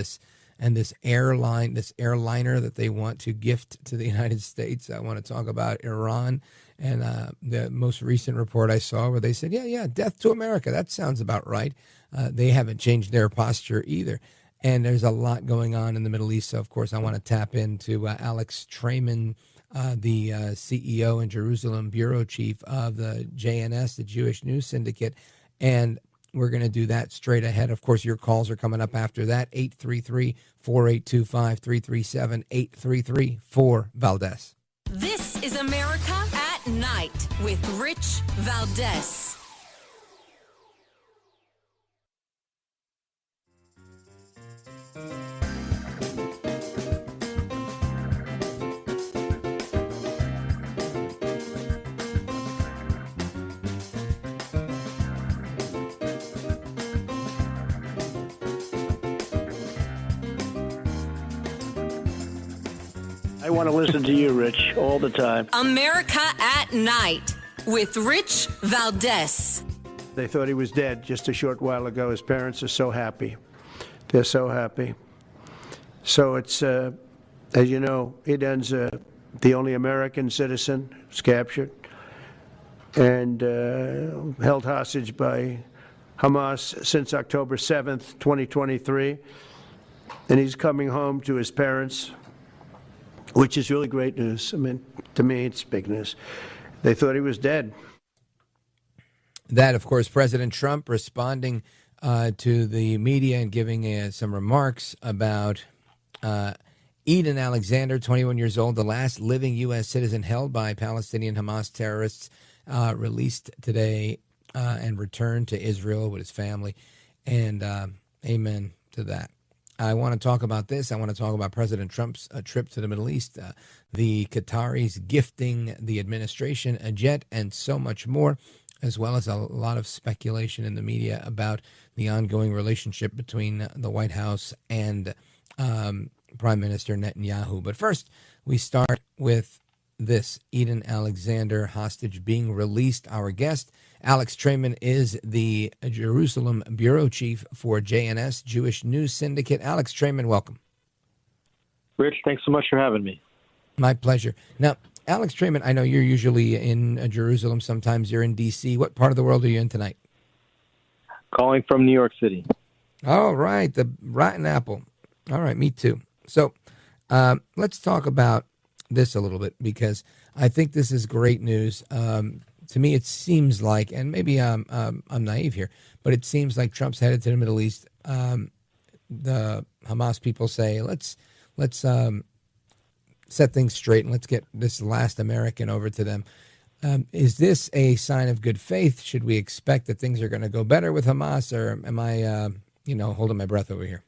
this airliner that they want to gift to the United States. I want to talk about Iran and the most recent report I saw where they said, yeah, death to America. That sounds about right. They haven't changed their posture either. And there's a lot going on in the Middle East. So, of course, I want to tap into Alex Traiman, the CEO and Jerusalem bureau chief of the JNS, the Jewish News Syndicate. And we're going to do that straight ahead. Of course, your calls are coming up after that. 833-4825-337-833-4-VALDEZ. This is America at Night with Rich Valdez. I want to listen to you, Rich, all the time. America at Night with Rich Valdez. They thought he was dead just a short while ago. His parents are so happy. They're so happy. So it's, as you know, Eden's the only American citizen who's captured and held hostage by Hamas since October 7th, 2023. And he's coming home to his parents, which is really great news. I mean, to me, it's big news. They thought he was dead. That, of course, President Trump responding to the media and giving some remarks about Eden Alexander, 21 years old, the last living U.S. citizen held by Palestinian Hamas terrorists, released today and returned to Israel with his family. And amen to that. I want to talk about this. I want to talk about President Trump's trip to the Middle East, the Qataris gifting the administration a jet, and so much more, as well as a lot of speculation in the media about the ongoing relationship between the White House and Prime Minister Netanyahu. But first, we start with this Eden Alexander hostage being released. Our guest, Alex Traiman, is the Jerusalem bureau chief for JNS, Jewish News Syndicate. Alex Traiman, welcome. Rich, thanks so much for having me. My pleasure. Now, Alex Traiman, I know you're usually in Jerusalem. Sometimes you're in D.C. What part of the world are you in tonight? Calling from New York City. All right, the rotten apple. All right, me too. So let's talk about this a little bit, because I think this is great news. To me, it seems like, and maybe I'm naive here, but it seems like Trump's headed to the Middle East. The Hamas people say, let's set things straight and let's get this last American over to them. Is this a sign of good faith? Should we expect that things are going to go better with Hamas, or am I, holding my breath over here?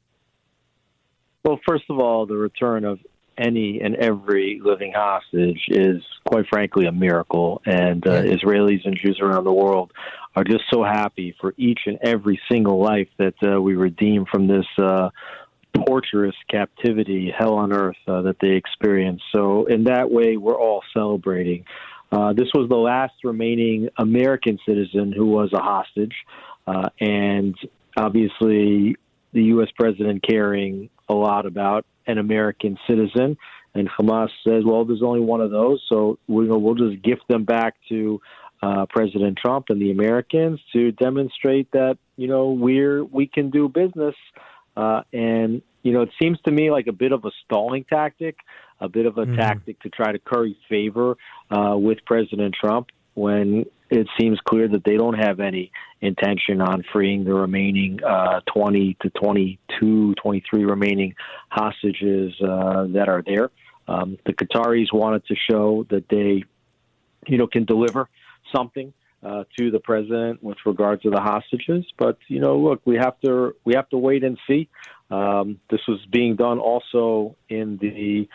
Well, first of all, the return of any and every living hostage is, quite frankly, a miracle. And Israelis and Jews around the world are just so happy for each and every single life that we redeem from this torturous captivity, hell on earth that they experienced. So in that way, we're all celebrating. This was the last remaining American citizen who was a hostage. And obviously, the U.S. president caring a lot about an American citizen. And Hamas says, well, there's only one of those, so we'll just gift them back to President Trump and the Americans to demonstrate that, we can do business. And, it seems to me like a bit of a stalling tactic, a bit of a tactic to try to curry favor with President Trump, when it seems clear that they don't have any intention on freeing the remaining 20 to 22, 23 remaining hostages that are there. The Qataris wanted to show that they, can deliver something to the president with regard to the hostages. But, look, we have to wait and see. This was being done also in the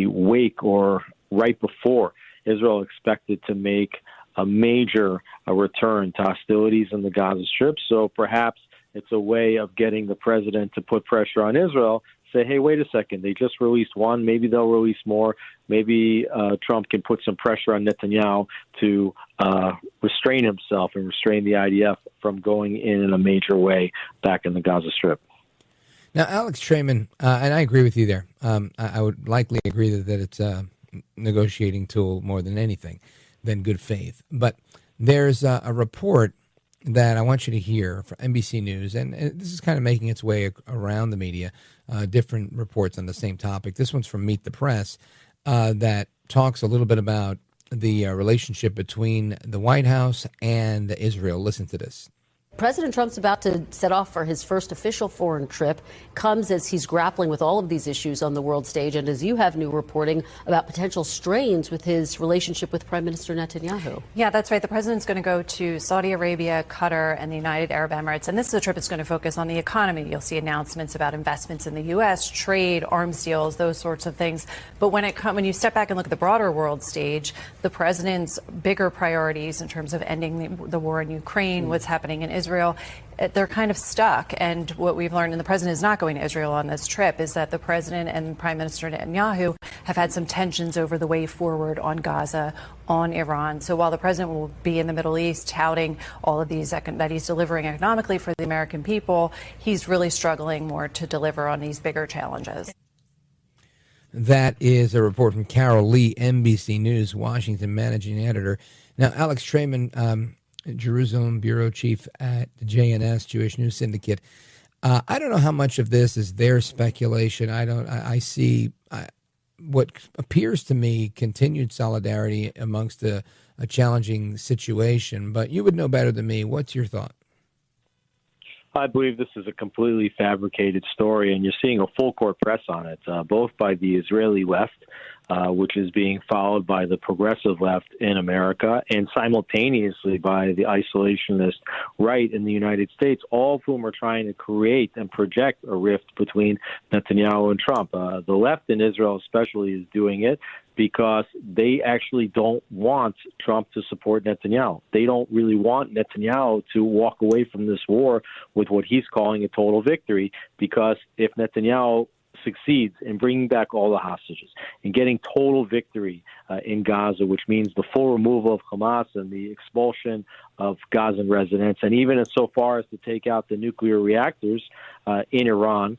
wake, or right before Israel expected to make a major return to hostilities in the Gaza Strip. So perhaps it's a way of getting the president to put pressure on Israel, say, hey, wait a second, they just released one, maybe they'll release more. Maybe Trump can put some pressure on Netanyahu to restrain himself and restrain the IDF from going in a major way back in the Gaza Strip. Now, Alex Traiman, and I agree with you there. I would likely agree that it's a negotiating tool more than anything, than good faith. But there's a report that I want you to hear from NBC News, and this is kind of making its way around the media, different reports on the same topic. This one's from Meet the Press, that talks a little bit about the relationship between the White House and Israel. Listen to this. President Trump's about to set off for his first official foreign trip, comes as he's grappling with all of these issues on the world stage, and as you have new reporting about potential strains with his relationship with Prime Minister Netanyahu. Yeah, that's right. The president's going to go to Saudi Arabia, Qatar, and the United Arab Emirates, and this is a trip that's going to focus on the economy. You'll see announcements about investments in the U.S., trade, arms deals, those sorts of things. But when you step back and look at the broader world stage, the president's bigger priorities in terms of ending the war in Ukraine, what's happening in Israel, they're kind of stuck. And what we've learned, and the president is not going to Israel on this trip, is that the president and Prime Minister Netanyahu have had some tensions over the way forward on Gaza, on Iran. So while the president will be in the Middle East touting all of these that he's delivering economically for the American people, he's really struggling more to deliver on these bigger challenges. That is a report from Carol Lee, NBC News, Washington managing editor. Now, Alex Traiman, Jerusalem bureau chief at the JNS, Jewish News Syndicate. I don't know how much of this is their speculation. I see what appears to me continued solidarity amongst a challenging situation, but you would know better than me. What's your thought? I believe this is a completely fabricated story, and you're seeing a full court press on it, both by the Israeli left, which is being followed by the progressive left in America, and simultaneously by the isolationist right in the United States, all of whom are trying to create and project a rift between Netanyahu and Trump. The left in Israel especially is doing it because they actually don't want Trump to support Netanyahu. They don't really want Netanyahu to walk away from this war with what he's calling a total victory, because if Netanyahu succeeds in bringing back all the hostages and getting total victory in Gaza, which means the full removal of Hamas and the expulsion of Gazan residents, and even so far as to take out the nuclear reactors in Iran,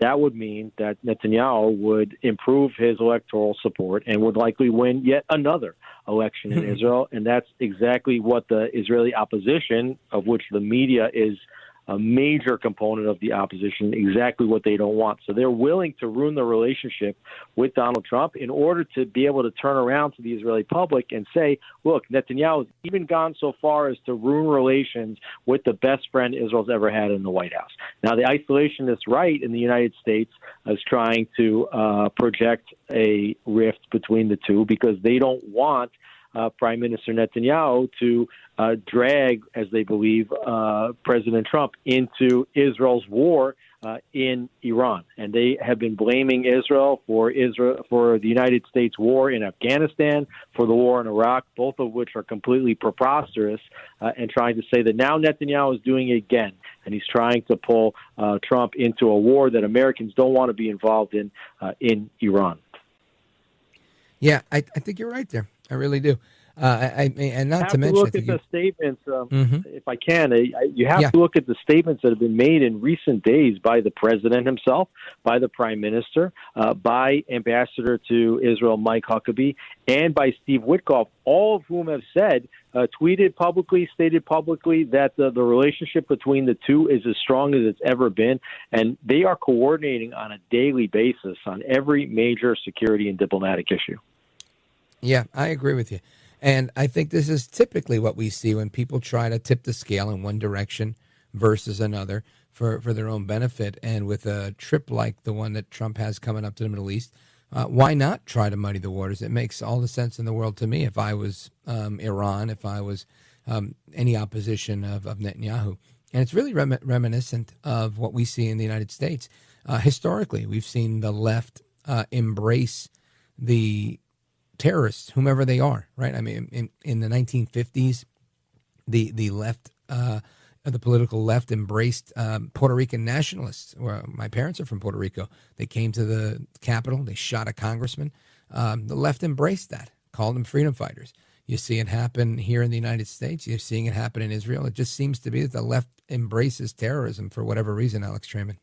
that would mean that Netanyahu would improve his electoral support and would likely win yet another election in Israel. And that's exactly what the Israeli opposition, of which the media is a major component of the opposition, exactly what they don't want. So they're willing to ruin the relationship with Donald Trump in order to be able to turn around to the Israeli public and say, look, Netanyahu has even gone so far as to ruin relations with the best friend Israel's ever had in the White House. Now, the isolationist right in the United States is trying to project a rift between the two because they don't want Prime Minister Netanyahu to drag, as they believe, President Trump into Israel's war in Iran. And they have been blaming Israel for the United States war in Afghanistan, for the war in Iraq, both of which are completely preposterous, and trying to say that now Netanyahu is doing it again. And he's trying to pull Trump into a war that Americans don't want to be involved in Iran. Yeah, I think you're right there. I really do. And not to mention, look at the statements, if I can. You have to look at the statements that have been made in recent days by the president himself, by the prime minister, by Ambassador to Israel Mike Huckabee, and by Steve Witkoff, all of whom have said, tweeted publicly, stated publicly that the relationship between the two is as strong as it's ever been, and they are coordinating on a daily basis on every major security and diplomatic issue. Yeah, I agree with you. And I think this is typically what we see when people try to tip the scale in one direction versus another for their own benefit. And with a trip like the one that Trump has coming up to the Middle East, why not try to muddy the waters? It makes all the sense in the world to me if I was Iran, if I was any opposition of Netanyahu. And it's really reminiscent of what we see in the United States. Historically, we've seen the left embrace the terrorists, whomever they are, right? I mean, in the 1950s, the left, the political left embraced Puerto Rican nationalists. Well, my parents are from Puerto Rico. They came to the Capitol. They shot a congressman. The left embraced that, called them freedom fighters. You see it happen here in the United States. You're seeing it happen in Israel. It just seems to be that the left embraces terrorism for whatever reason, Alex Traiman.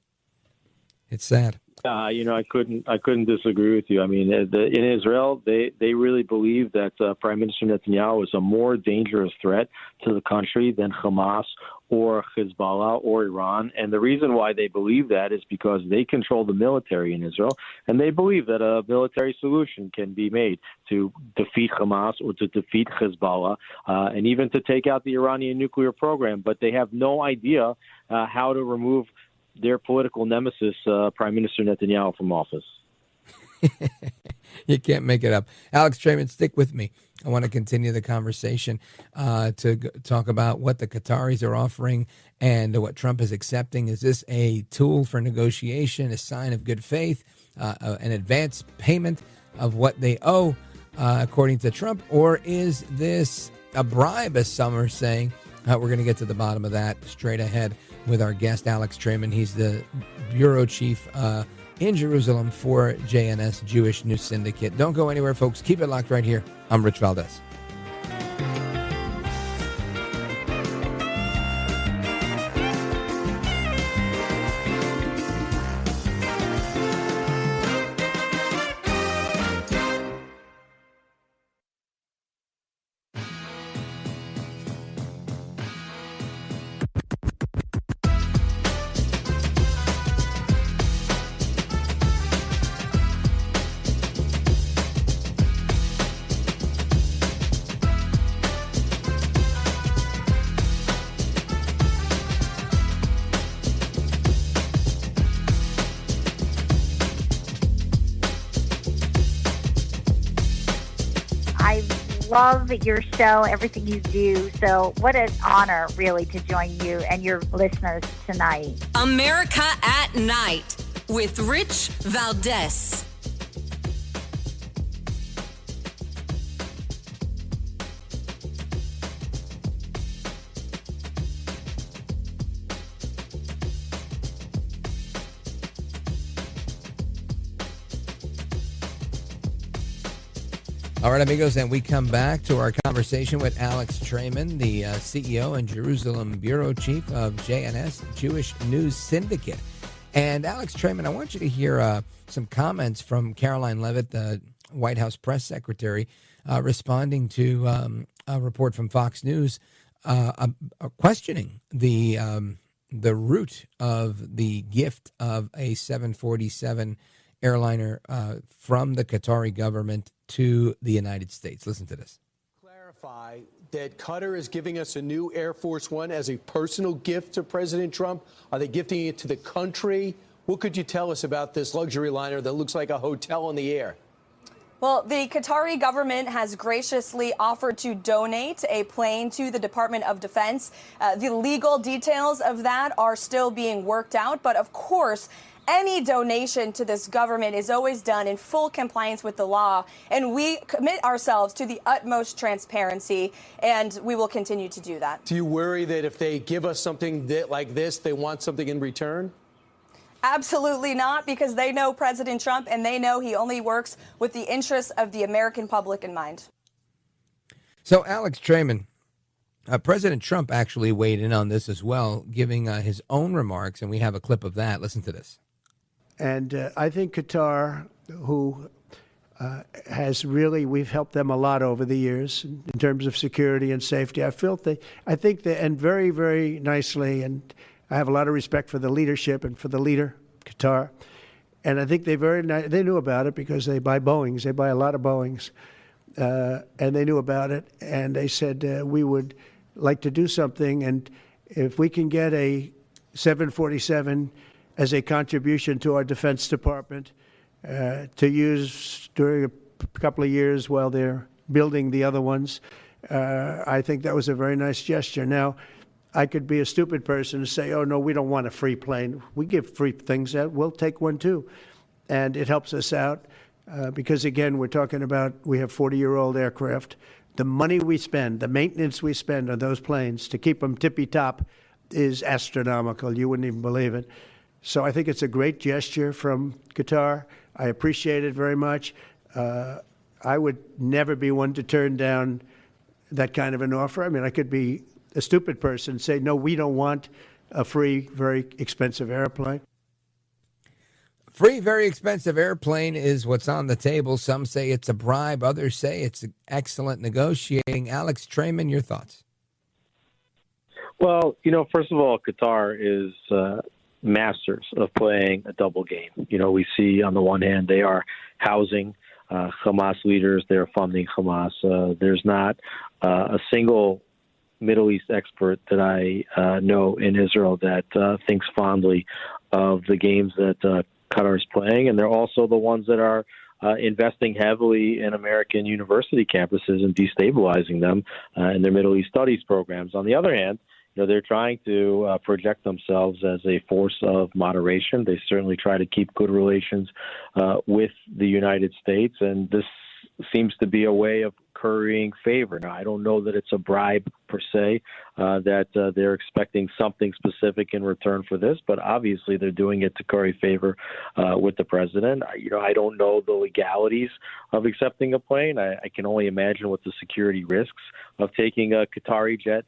It's sad. I couldn't disagree with you. I mean, in Israel, they really believe that Prime Minister Netanyahu is a more dangerous threat to the country than Hamas or Hezbollah or Iran. And the reason why they believe that is because they control the military in Israel, and they believe that a military solution can be made to defeat Hamas or to defeat Hezbollah, and even to take out the Iranian nuclear program. But they have no idea how to remove their political nemesis, Prime Minister Netanyahu, from office. You can't make it up. Alex Traiman, stick with me. I want to continue the conversation to talk about what the Qataris are offering and what Trump is accepting. Is this a tool for negotiation, a sign of good faith, an advance payment of what they owe, according to Trump? Or is this a bribe, as some are saying? We're going to get to the bottom of that straight ahead with our guest, Alex Traiman. He's the bureau chief in Jerusalem for JNS, Jewish News Syndicate. Don't go anywhere, folks. Keep it locked right here. I'm Rich Valdez. Love your show, everything you do. So what an honor, really, to join you and your listeners tonight. America at Night with Rich Valdez. All right, amigos, and we come back to our conversation with Alex Traiman, the CEO and Jerusalem bureau chief of JNS, Jewish News Syndicate. And Alex Traiman, I want you to hear some comments from Caroline Leavitt, the White House press secretary, responding to a report from Fox News questioning the root of the gift of a 747 airliner from the Qatari government to the United States. Listen to this. Clarify that Qatar is giving us a new Air Force One as a personal gift to President Trump. Are they gifting it to the country? What could you tell us about this luxury liner that looks like a hotel in the air? Well, the Qatari government has graciously offered to donate a plane to the Department of Defense. The legal details of that are still being worked out. But of course, any donation to this government is always done in full compliance with the law. And we commit ourselves to the utmost transparency, and we will continue to do that. Do you worry that if they give us something like this, they want something in return? Absolutely not, because they know President Trump and they know he only works with the interests of the American public in mind. So, Alex Traiman, President Trump actually weighed in on this as well, giving his own remarks, and we have a clip of that. Listen to this. And I think Qatar, who has really, we've helped them a lot over the years in terms of security and safety. I think they, and very, very nicely, and I have a lot of respect for the leadership and for the leader, Qatar. And I think they knew about it because they buy Boeings. They buy a lot of Boeings. And they knew about it. And they said, we would like to do something. And if we can get a 747 as a contribution to our Defense Department to use during a couple of years while they're building the other ones, I think that was a very nice gesture. Now, I could be a stupid person and say, oh, no, we don't want a free plane. We give free things out. We'll take one, too. And it helps us out because, again, we're talking about we have 40-year-old aircraft. The money we spend, the maintenance we spend on those planes to keep them tippy-top is astronomical. You wouldn't even believe it. So I think it's a great gesture from Qatar. I appreciate it very much. I would never be one to turn down that kind of an offer. I mean, I could be a stupid person and say, no, we don't want a free, very expensive airplane. Free, very expensive airplane is what's on the table. Some say it's a bribe. Others say it's excellent negotiating. Alex Traiman, your thoughts? Well, first of all, Qatar is masters of playing a double game. We see on the one hand they are housing Hamas leaders. They're funding Hamas. There's not a single Middle East expert that I know in Israel that thinks fondly of the games that Qatar is playing, and they're also the ones that are investing heavily in American university campuses and destabilizing them in their Middle East studies programs. On the other hand, they're trying to project themselves as a force of moderation. They certainly try to keep good relations with the United States, and this seems to be a way of currying favor. Now, I don't know that it's a bribe per se, that they're expecting something specific in return for this, but obviously they're doing it to curry favor with the president. I don't know the legalities of accepting a plane. I can only imagine what the security risks of taking a Qatari jet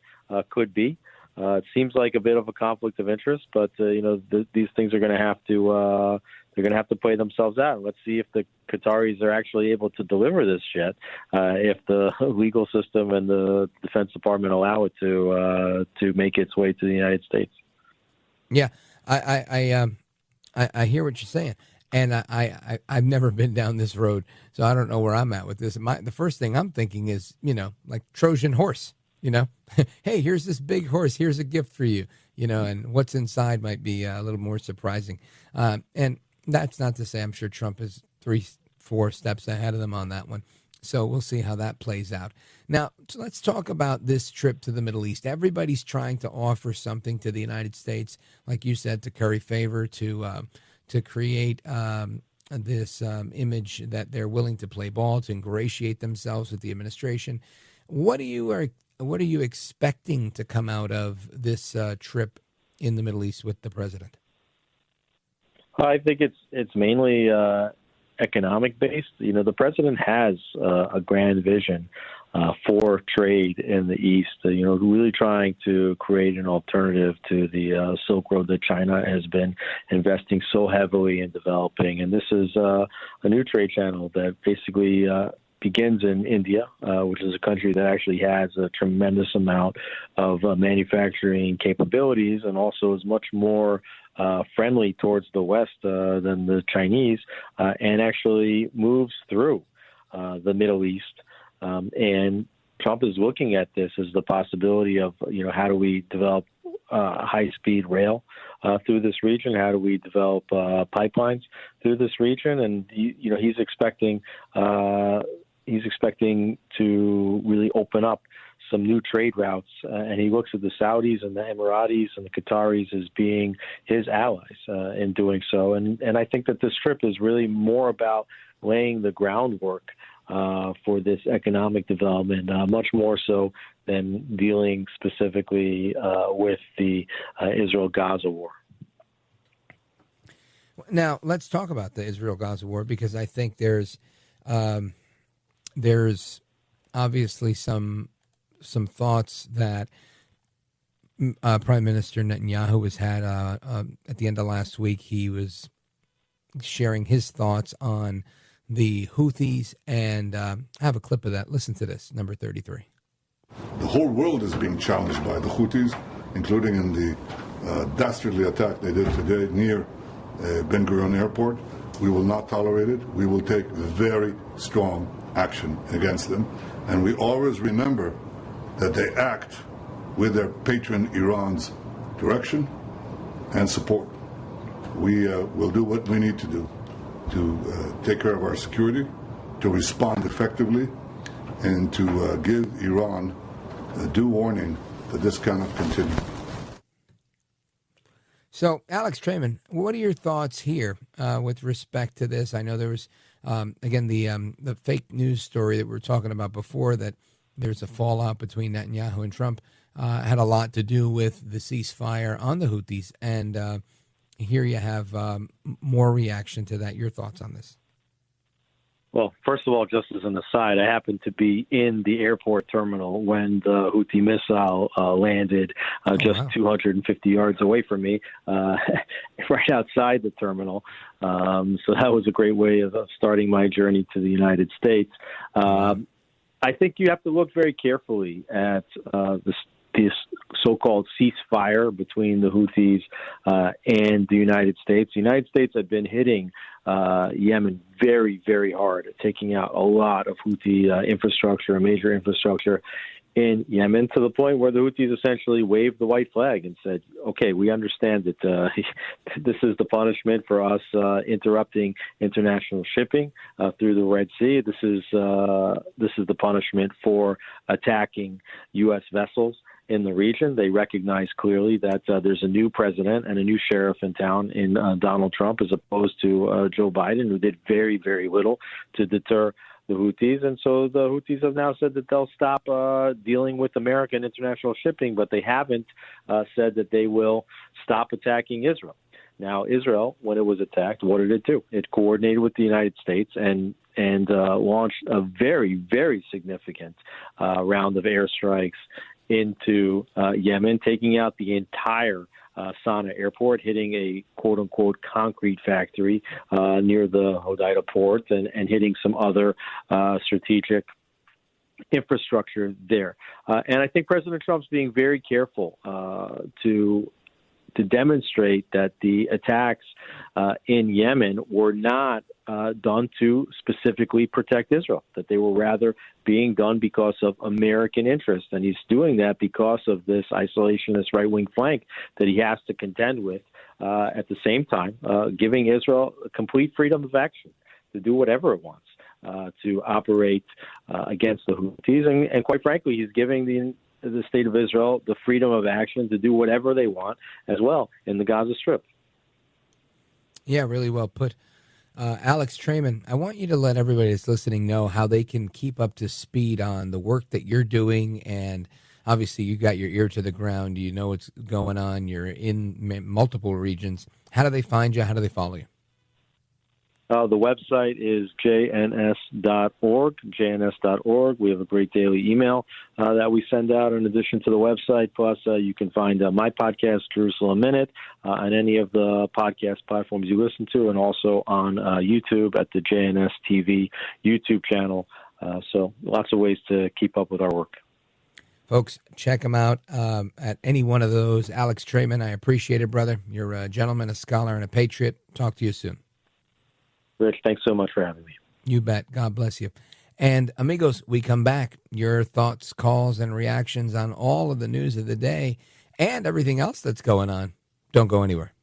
could be. It seems like a bit of a conflict of interest, but these things are going to have to they're going to have to play themselves out. Let's see if the Qataris are actually able to deliver this jet, if the legal system and the Defense Department allow it to make its way to the United States. Yeah, I hear what you're saying, and I've never been down this road, so I don't know where I'm at with this. The first thing I'm thinking is, like Trojan horse. Hey, here's this big horse. Here's a gift for you. And what's inside might be a little more surprising. And that's not to say I'm sure Trump is 3-4 steps ahead of them on that one. So we'll see how that plays out. Now, let's talk about this trip to the Middle East. Everybody's trying to offer something to the United States, like you said, to curry favor, to create this image that they're willing to play ball, to ingratiate themselves with the administration. What are you expecting to come out of this trip in the Middle East with the president? I think it's mainly economic based. The president has a grand vision for trade in the East, really trying to create an alternative to the Silk Road that China has been investing so heavily in developing. And this is a new trade channel that basically begins in India, which is a country that actually has a tremendous amount of manufacturing capabilities and also is much more friendly towards the West than the Chinese, and actually moves through the Middle East. And Trump is looking at this as the possibility of, how do we develop high-speed rail through this region? How do we develop pipelines through this region? And he's expecting to really open up some new trade routes, and he looks at the Saudis and the Emiratis and the Qataris as being his allies in doing so. And I think that this trip is really more about laying the groundwork for this economic development, much more so than dealing specifically with the Israel-Gaza war. Now, let's talk about the Israel-Gaza war, because I think there's obviously some thoughts that Prime Minister Netanyahu has had at the end of last week. He was sharing his thoughts on the Houthis, and I have a clip of that. Listen to this, number 33. The whole world is being challenged by the Houthis, including in the dastardly attack they did today near Ben Gurion Airport. We will not tolerate it. We will take very strong action against them. And we always remember that they act with their patron Iran's direction and support. We will do what we need to do to take care of our security, to respond effectively, and to give Iran a due warning that this cannot continue. So, Alex Traiman, what are your thoughts here with respect to this? I know there was, again, the fake news story that we were talking about before, that there's a fallout between Netanyahu and Trump, had a lot to do with the ceasefire on the Houthis. And here you have more reaction to that. Your thoughts on this? Well, first of all, just as an aside, I happened to be in the airport terminal when the Houthi missile landed 250 yards away from me, right outside the terminal. So that was a great way of starting my journey to the United States. I think you have to look very carefully at this so-called ceasefire between the Houthis and the United States. The United States had been hitting Yemen very, very hard, taking out a lot of Houthi infrastructure, major infrastructure in Yemen, to the point where the Houthis essentially waved the white flag and said, okay, we understand that this is the punishment for us interrupting international shipping through the Red Sea. This is the punishment for attacking U.S. vessels in the region. They recognize clearly that there's a new president and a new sheriff in town in Donald Trump, as opposed to Joe Biden, who did very, very little to deter the Houthis. And so the Houthis have now said that they'll stop dealing with American international shipping, but they haven't said that they will stop attacking Israel. Now, Israel, when it was attacked, what did it do? It coordinated with the United States and launched a very, very significant round of airstrikes into Yemen, taking out the entire Sana'a airport, hitting a quote-unquote concrete factory near the Hodeida port, and hitting some other strategic infrastructure there. And I think President Trump's being very careful to demonstrate that the attacks in Yemen were not done to specifically protect Israel, that they were rather being done because of American interest. And he's doing that because of this isolationist right-wing flank that he has to contend with, at the same time giving Israel complete freedom of action to do whatever it wants, to operate against the Houthis. And quite frankly, he's giving the state of Israel the freedom of action to do whatever they want as well in the Gaza Strip. Yeah, really well put. Alex Traiman, I want you to let everybody that's listening know how they can keep up to speed on the work that you're doing. And obviously you got your ear to the ground. You know what's going on. You're in multiple regions. How do they find you? How do they follow you? The website is jns.org, jns.org. We have a great daily email that we send out in addition to the website. Plus, you can find my podcast, Jerusalem Minute, on any of the podcast platforms you listen to, and also on YouTube at the JNS TV YouTube channel. So lots of ways to keep up with our work. Folks, check him out at any one of those. Alex Traiman, I appreciate it, brother. You're a gentleman, a scholar, and a patriot. Talk to you soon. Rich, thanks so much for having me. You bet. God bless you. And amigos, we come back. Your thoughts, calls, and reactions on all of the news of the day and everything else that's going on. Don't go anywhere.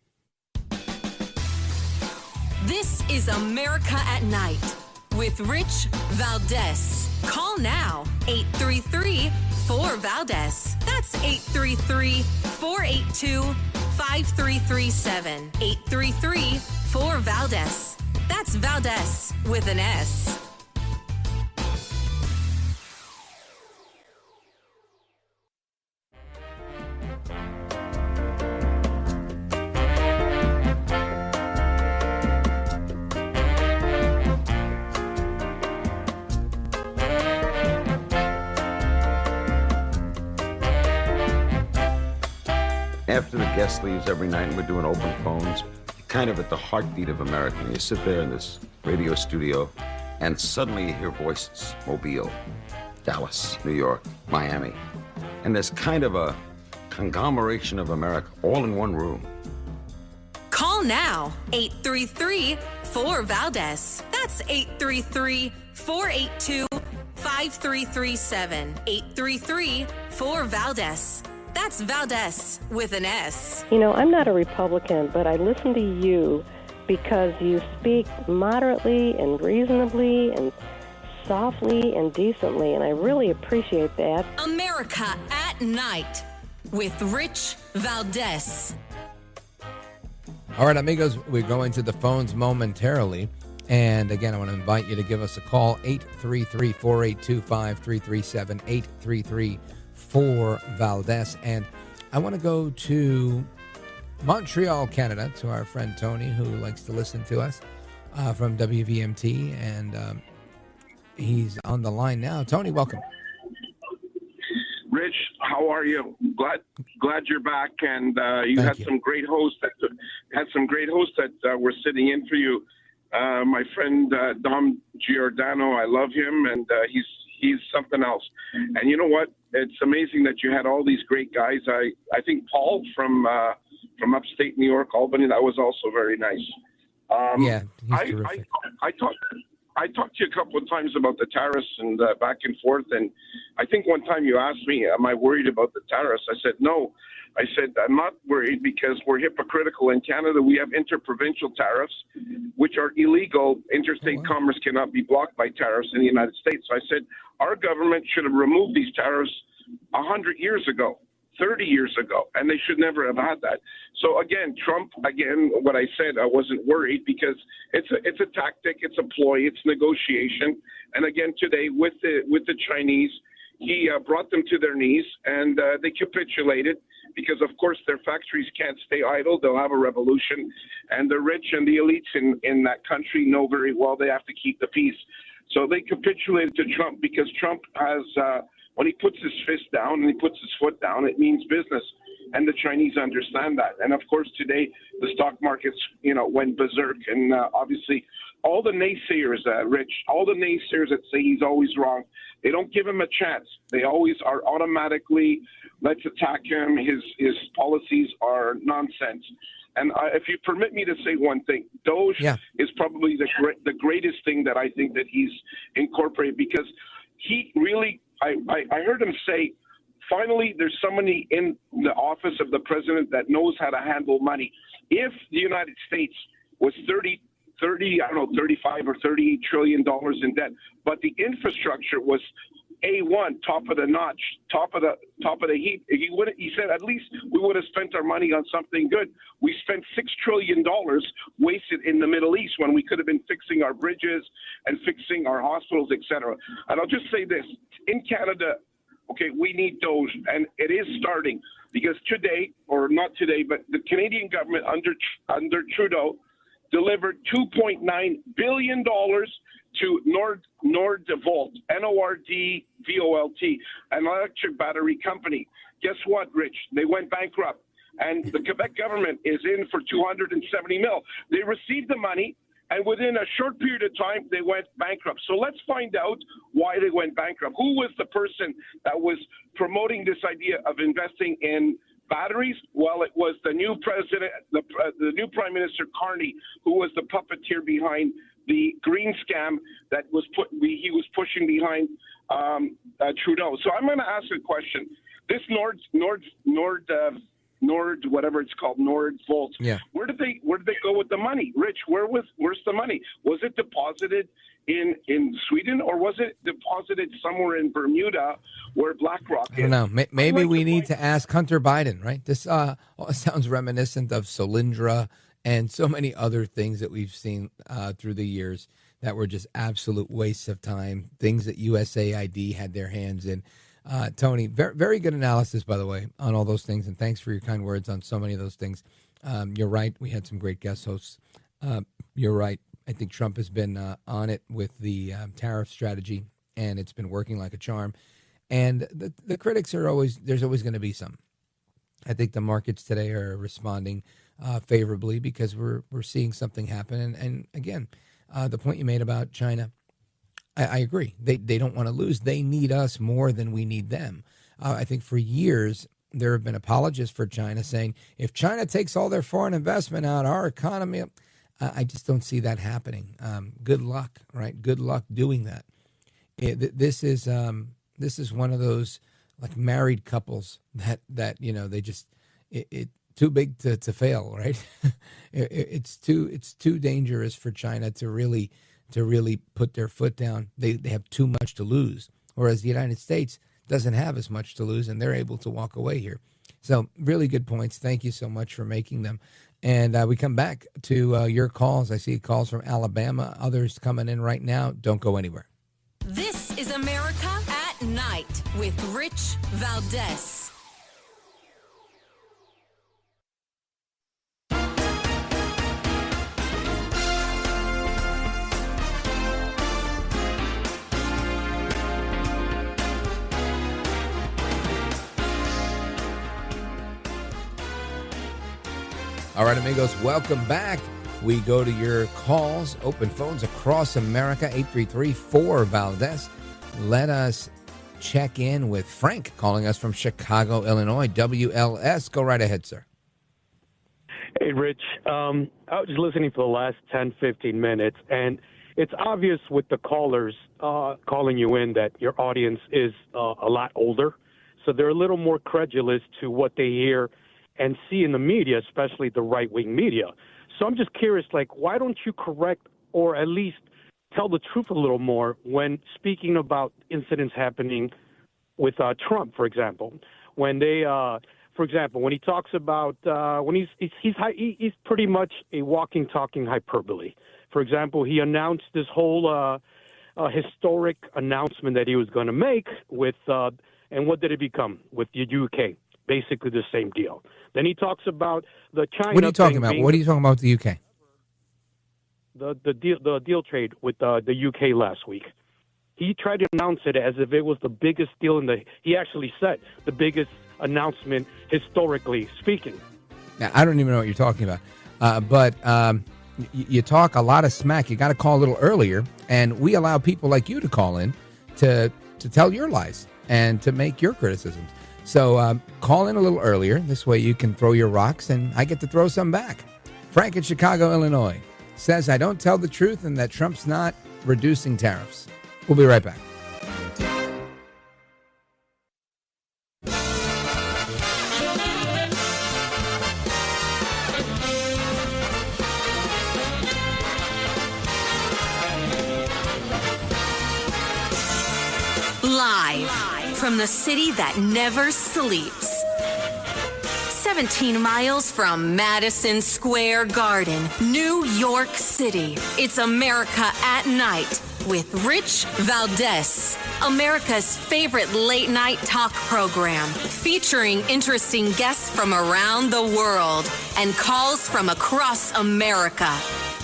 This is America at Night with Rich Valdez. Call now, 833-4VALDEZ. That's 833-482-5337. 833-4VALDEZ. That's Valdez with an S. After the guest leaves every night and we're doing open phones, kind of at the heartbeat of America. You sit there in this radio studio and suddenly you hear voices. Mobile, Dallas, New York, Miami. And there's kind of a conglomeration of America all in one room. Call now, 833-4VALDEZ. That's 833-482-5337. 833-4VALDEZ. That's Valdez with an S. You know, I'm not a Republican, but I listen to you because you speak moderately and reasonably and softly and decently, and I really appreciate that. America at Night with Rich Valdez. All right, amigos, we're going to the phones momentarily. And again, I want to invite you to give us a call, 833-482-5337, 833-4Valdez. And I want to go to Montreal, Canada, to our friend Tony, who likes to listen to us from WVMT. And he's on the line now. Tony, welcome. Rich, how are you? Glad you're back, and you had some great hosts that were sitting in for you. My friend Dom Giordano, I love him, and he's something else. And you know what? It's amazing that you had all these great guys. I think Paul from upstate New York, Albany, that was also very nice. Yeah, he's terrific. I talked to you a couple of times about the tariffs and back and forth, and I think one time you asked me, am I worried about the tariffs? I said, no. I said, I'm not worried because we're hypocritical. In Canada, we have interprovincial tariffs, which are illegal. Interstate commerce cannot be blocked by tariffs in the United States. So I said, our government should have removed these tariffs 100 years ago, 30 years ago, and they should never have had that. So again, Trump, what I said, I wasn't worried because it's a tactic, it's a ploy, it's negotiation. And again, today with the Chinese, he brought them to their knees, and they capitulated because, of course, their factories can't stay idle. They'll have a revolution, and the rich and the elites in that country know very well they have to keep the peace. So they capitulated to Trump because Trump has when he puts his fist down and he puts his foot down, it means business. And the Chinese understand that. And of course, today, the stock markets, went berserk. And obviously, all the naysayers, Rich, all the naysayers that say he's always wrong, they don't give him a chance. They always are automatically, let's attack him. His policies are nonsense. And if you permit me to say one thing, Doge is probably the greatest thing that I think that he's incorporated because he really, I heard him say, finally, there's somebody in the office of the president that knows how to handle money. If the United States was 35 or $38 trillion in debt, but the infrastructure was A1, top of the notch, top of the heap. He said at least we would have spent our money on something good. We spent $6 trillion wasted in the Middle East when we could have been fixing our bridges and fixing our hospitals, etc. And I'll just say this: in Canada, okay, we need Doge, and it is starting because today, or not today, but the Canadian government under Trudeau delivered $2.9 billion to Nordvolt, Nordvolt, an electric battery company. Guess what, Rich? They went bankrupt. And the Quebec government is in for $270 million. They received the money, and within a short period of time, they went bankrupt. So let's find out why they went bankrupt. Who was the person that was promoting this idea of investing in batteries? Well, it was the new president, the new Prime Minister Carney, who was the puppeteer behind the green scam that was he was pushing behind Trudeau. So I'm going to ask a question. This Nord, whatever it's called, Nordvolt. Yeah. Where did they go with the money? Rich, where's the money? Was it deposited in Sweden, or was it deposited somewhere in Bermuda where BlackRock is? I don't know. Maybe we need to ask Hunter Biden, right? This sounds reminiscent of Solyndra and so many other things that we've seen through the years that were just absolute wastes of time, things that USAID had their hands in. Tony, very, very good analysis, by the way, on all those things, and thanks for your kind words on so many of those things. You're right. We had some great guest hosts. You're right. I think Trump has been on it with the tariff strategy, and it's been working like a charm. And the critics are there's always going to be some. I think the markets today are responding favorably because we're seeing something happen. And again, the point you made about China, I agree. They don't want to lose. They need us more than we need them. I think for years there have been apologists for China saying, if China takes all their foreign investment out, our economy, I just don't see that happening. Good luck, right? Good luck doing that. This is one of those like married couples that they just it too big to fail, right? It's too dangerous for China to really put their foot down. They have too much to lose, whereas the United States doesn't have as much to lose, and they're able to walk away here. So really good points. Thank you so much for making them. And we come back to your calls. I see calls from Alabama, others coming in right now. Don't go anywhere. This is America at Night with Rich Valdez. All right, amigos, welcome back. We go to your calls, open phones across America, 833-4-VALDEZ. Let us check in with Frank calling us from Chicago, Illinois, WLS. Go right ahead, sir. Hey, Rich. I was just listening for the last 10, 15 minutes, and it's obvious with the callers calling you in that your audience is a lot older, so they're a little more credulous to what they hear and see in the media, especially the right-wing media. So I'm just curious, why don't you correct or at least tell the truth a little more when speaking about incidents happening with Trump, for example? When they, for example, when he talks about, when he's pretty much a walking, talking hyperbole. For example, he announced this whole historic announcement that he was going to make with, and what did it become? With the UK. Basically the same deal. Then he talks about the China. What are you talking about? What are you talking about with the UK? The deal trade with the UK last week. He tried to announce it as if it was the biggest deal he actually said the biggest announcement historically speaking. Now, I don't even know what you're talking about. But you talk a lot of smack. You got to call a little earlier, and we allow people like you to call in to tell your lies and to make your criticisms. So call in a little earlier. This way you can throw your rocks, and I get to throw some back. Frank in Chicago, Illinois, says I don't tell the truth and that Trump's not reducing tariffs. We'll be right back. Live from the city that never sleeps. 17 miles from Madison Square Garden, New York City. It's America at Night with Rich Valdez. America's favorite late night talk program featuring interesting guests from around the world and calls from across America.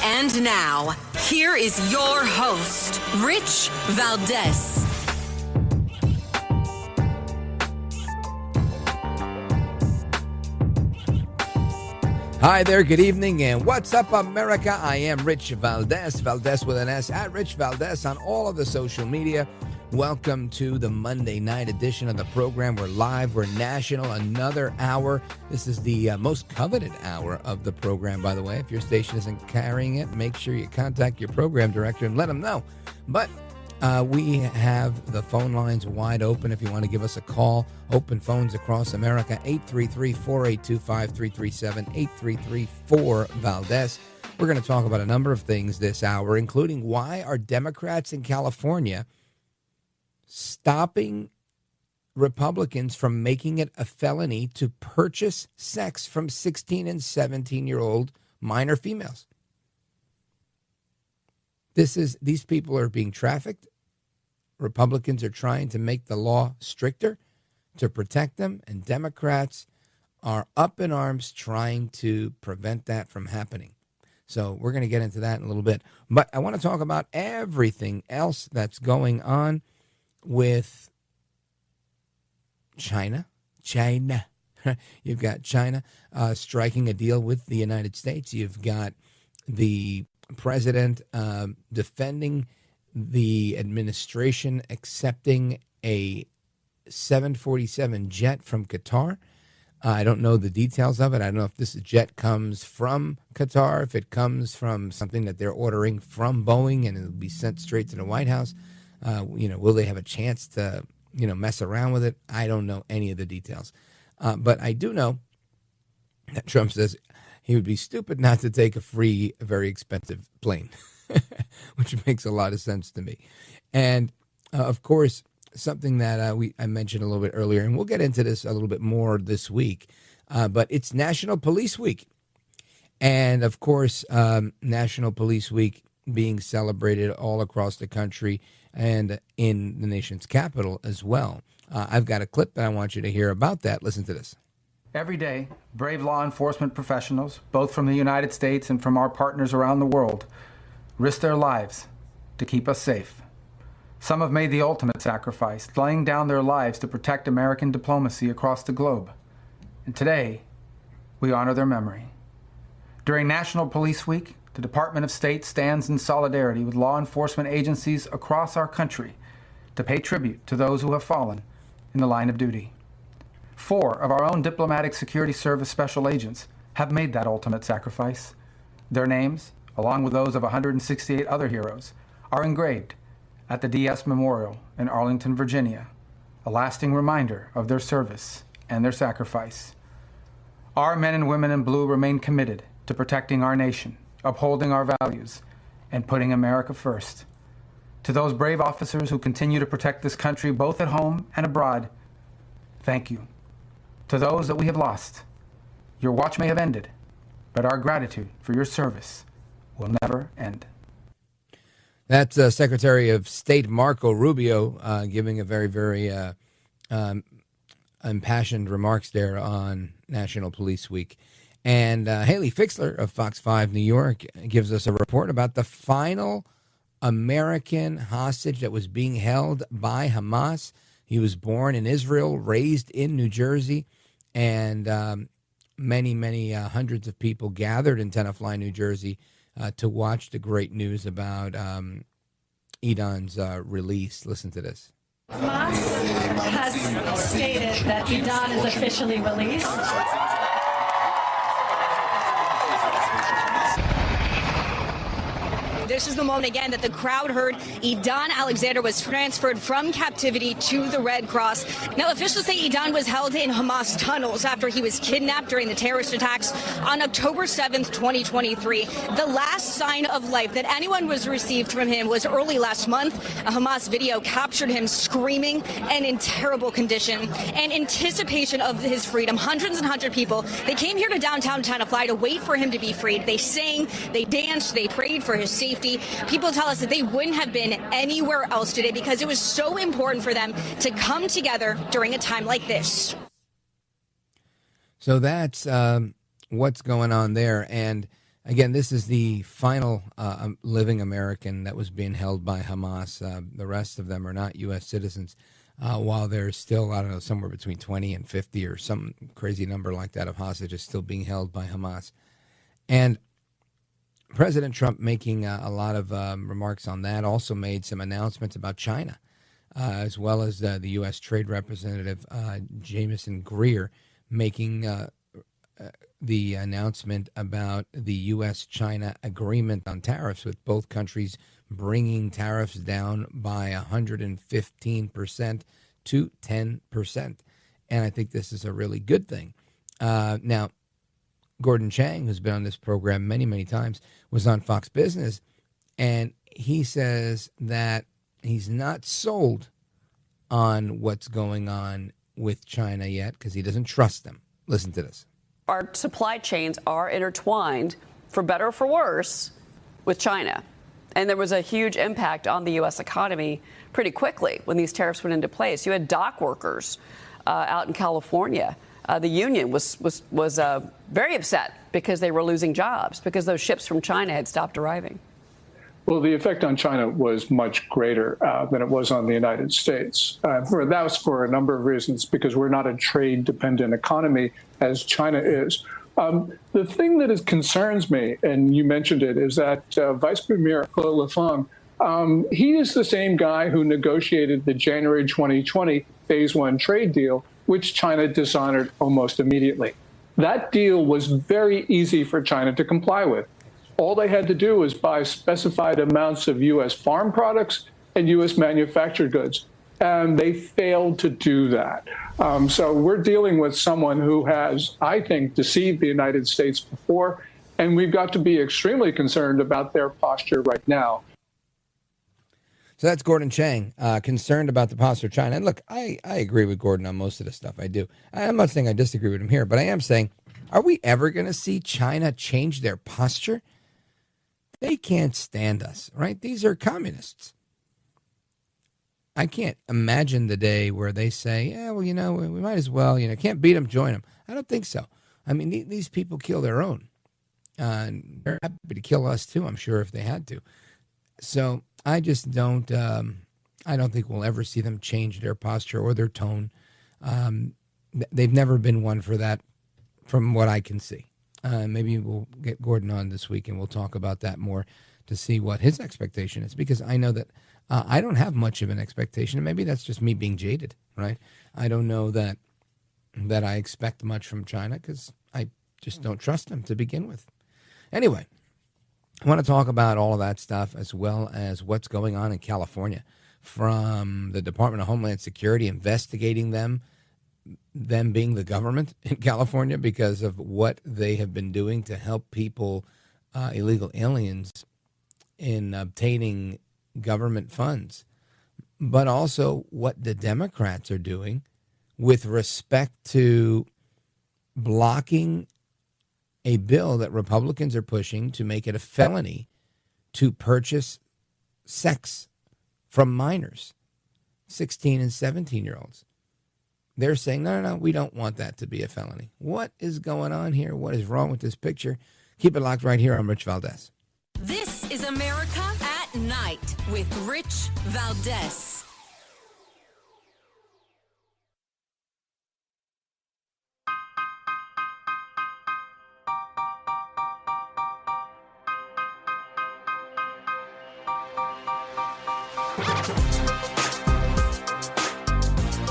And now, here is your host, Rich Valdez. Hi there, good evening, and what's up, America? I am Rich Valdez, Valdez with an S, at Rich Valdez on all of the social media. Welcome to the Monday night edition of the program. We're live, we're national, another hour. This is the most coveted hour of the program, by the way. If your station isn't carrying it, make sure you contact your program director and let them know. But we have the phone lines wide open if you want to give us a call. Open phones across America, 833-482-5337, 833-4-VALDEZ. We're going to talk about a number of things this hour, including why are Democrats in California stopping Republicans from making it a felony to purchase sex from 16 and 17-year-old minor females. These people are being trafficked. Republicans are trying to make the law stricter to protect them, and Democrats are up in arms trying to prevent that from happening. So we're going to get into that in a little bit. But I want to talk about everything else that's going on with China. You've got China striking a deal with the United States. You've got the president defending the administration accepting a 747 jet from Qatar. I don't know the details of it. I don't know if this jet comes from Qatar, if it comes from something that they're ordering from Boeing and it'll be sent straight to the White House. Will they have a chance to, mess around with it? I don't know any of the details. But I do know that Trump says he would be stupid not to take a free, very expensive plane, which makes a lot of sense to me. And, of course, something that I mentioned a little bit earlier, and we'll get into this a little bit more this week, but it's National Police Week. And, of course, National Police Week being celebrated all across the country and in the nation's capital as well. I've got a clip that I want you to hear about that. Listen to this. Every day, brave law enforcement professionals, both from the United States and from our partners around the world, risk their lives to keep us safe. Some have made the ultimate sacrifice, laying down their lives to protect American diplomacy across the globe. And today, we honor their memory. During National Police Week, the Department of State stands in solidarity with law enforcement agencies across our country to pay tribute to those who have fallen in the line of duty. 4 of our own Diplomatic Security Service special agents have made that ultimate sacrifice. Their names, along with those of 168 other heroes, are engraved at the DS Memorial in Arlington, Virginia, a lasting reminder of their service and their sacrifice. Our men and women in blue remain committed to protecting our nation, upholding our values, and putting America first. To those brave officers who continue to protect this country both at home and abroad, thank you. To those that we have lost, your watch may have ended, but our gratitude for your service will never end. That's Secretary of State Marco Rubio giving a very, very impassioned remarks there on National Police Week. And Haley Fixler of Fox 5 New York gives us a report about the final American hostage that was being held by Hamas. He was born in Israel, raised in New Jersey, and many hundreds of people gathered in Tenafly, New Jersey, to watch the great news about Idan's release. Listen to this. Hamas has stated that Idan is officially released. This is the moment again that the crowd heard Idan Alexander was transferred from captivity to the Red Cross. Now, officials say Idan was held in Hamas tunnels after he was kidnapped during the terrorist attacks on October 7th, 2023. The last sign of life that anyone was received from him was early last month. A Hamas video captured him screaming and in terrible condition. In anticipation of his freedom, hundreds and hundreds of people, they came here to downtown Tenafly to wait for him to be freed. They sang, they danced, they prayed for his safety. People tell us that they wouldn't have been anywhere else today because it was so important for them to come together during a time like this. So that's what's going on there. And Again, this is the final living American that was being held by Hamas. The rest of them are not U.S. citizens, while there's still, I don't know, somewhere between 20 and 50 or some crazy number like that of hostages still being held by Hamas. And President Trump making a lot of remarks on that, also made some announcements about China, as well as the U.S. Trade Representative Jamieson Greer making the announcement about the U.S.-China agreement on tariffs, with both countries bringing tariffs down by 115% to 10%. And I think this is a really good thing. Now, Gordon Chang, who's been on this program many, many times, was on Fox Business, and he says that he's not sold on what's going on with China yet because he doesn't trust them. Listen to this. Our supply chains are intertwined, for better or for worse, with China. And there was a huge impact on the U.S. economy pretty quickly when these tariffs went into place. You had dock workers out in California. The union was very upset because they were losing jobs because those ships from China had stopped arriving. Well, the effect on China was much greater than it was on the United States. That was for a number of reasons, because we're not a trade-dependent economy as China is. The thing that concerns me, and you mentioned it, is that Vice Premier He Lifeng, he is the same guy who negotiated the January 2020 Phase 1 trade deal, which China dishonored almost immediately. That deal was very easy for China to comply with. All they had to do was buy specified amounts of U.S. farm products and U.S. manufactured goods, and they failed to do that. So we're dealing with someone who has, I think, deceived the United States before, and we've got to be extremely concerned about their posture right now. So that's Gordon Chang, concerned about the posture of China. And look, I agree with Gordon on most of the stuff. I do. I'm not saying I disagree with him here, but I am saying, are we ever going to see China change their posture? They can't stand us, right? These are communists. I can't imagine the day where they say, yeah, well, we might as well, can't beat them, join them. I don't think so. I mean, these people kill their own. And they're happy to kill us too, I'm sure, if they had to. So I just don't, I don't think we'll ever see them change their posture or their tone. They've never been one for that, from what I can see. Maybe we'll get Gordon on this week and we'll talk about that more to see what his expectation is, because I know that I don't have much of an expectation, and maybe that's just me being jaded, right? I don't know that I expect much from China because I just don't trust them to begin with. Anyway, I want to talk about all of that stuff, as well as what's going on in California, from the Department of Homeland Security investigating them being the government in California because of what they have been doing to help people, illegal aliens, in obtaining government funds, but also what the Democrats are doing with respect to blocking a bill that Republicans are pushing to make it a felony to purchase sex from minors, 16 and 17-year-olds. They're saying, no, we don't want that to be a felony. What is going on here? What is wrong with this picture? Keep it locked right here on Rich Valdez. This is America at Night with Rich Valdez.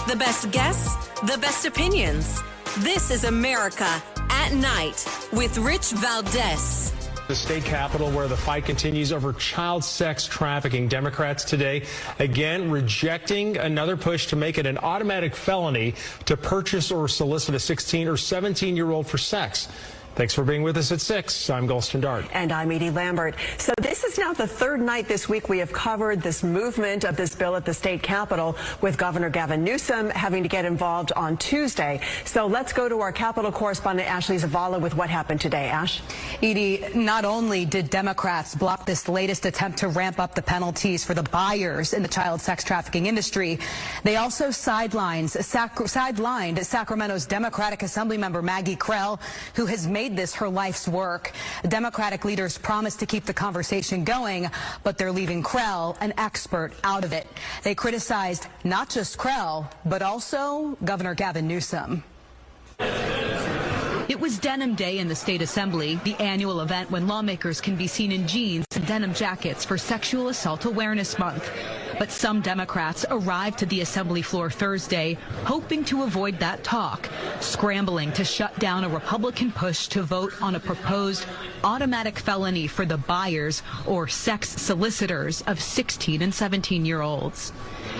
The best guests, the best opinions. This is America at Night with Rich Valdez. The state capitol, where the fight continues over child sex trafficking. Democrats today again rejecting another push to make it an automatic felony to purchase or solicit a 16 or 17-year-old for sex. Thanks for being with us at 6. I'm Gulston Dart. And I'm Edie Lambert. So this is now the third night this week we have covered this movement of this bill at the state capitol, with Governor Gavin Newsom having to get involved on Tuesday. So let's go to our Capitol correspondent Ashley Zavala with what happened today. Ash? Edie, not only did Democrats block this latest attempt to ramp up the penalties for the buyers in the child sex trafficking industry, they also sidelined Sacramento's Democratic Assemblymember Maggie Krell, who has made made this her life's work. Democratic leaders promised to keep the conversation going, but they're leaving Krell, an expert, out of it. They criticized not just Krell, but also Governor Gavin Newsom. It was Denim Day in the State Assembly, the annual event when lawmakers can be seen in jeans and denim jackets for Sexual Assault Awareness Month. But some Democrats arrived to the Assembly floor Thursday hoping to avoid that talk, scrambling to shut down a Republican push to vote on a proposed automatic felony for the buyers or sex solicitors of 16 and 17-year-olds.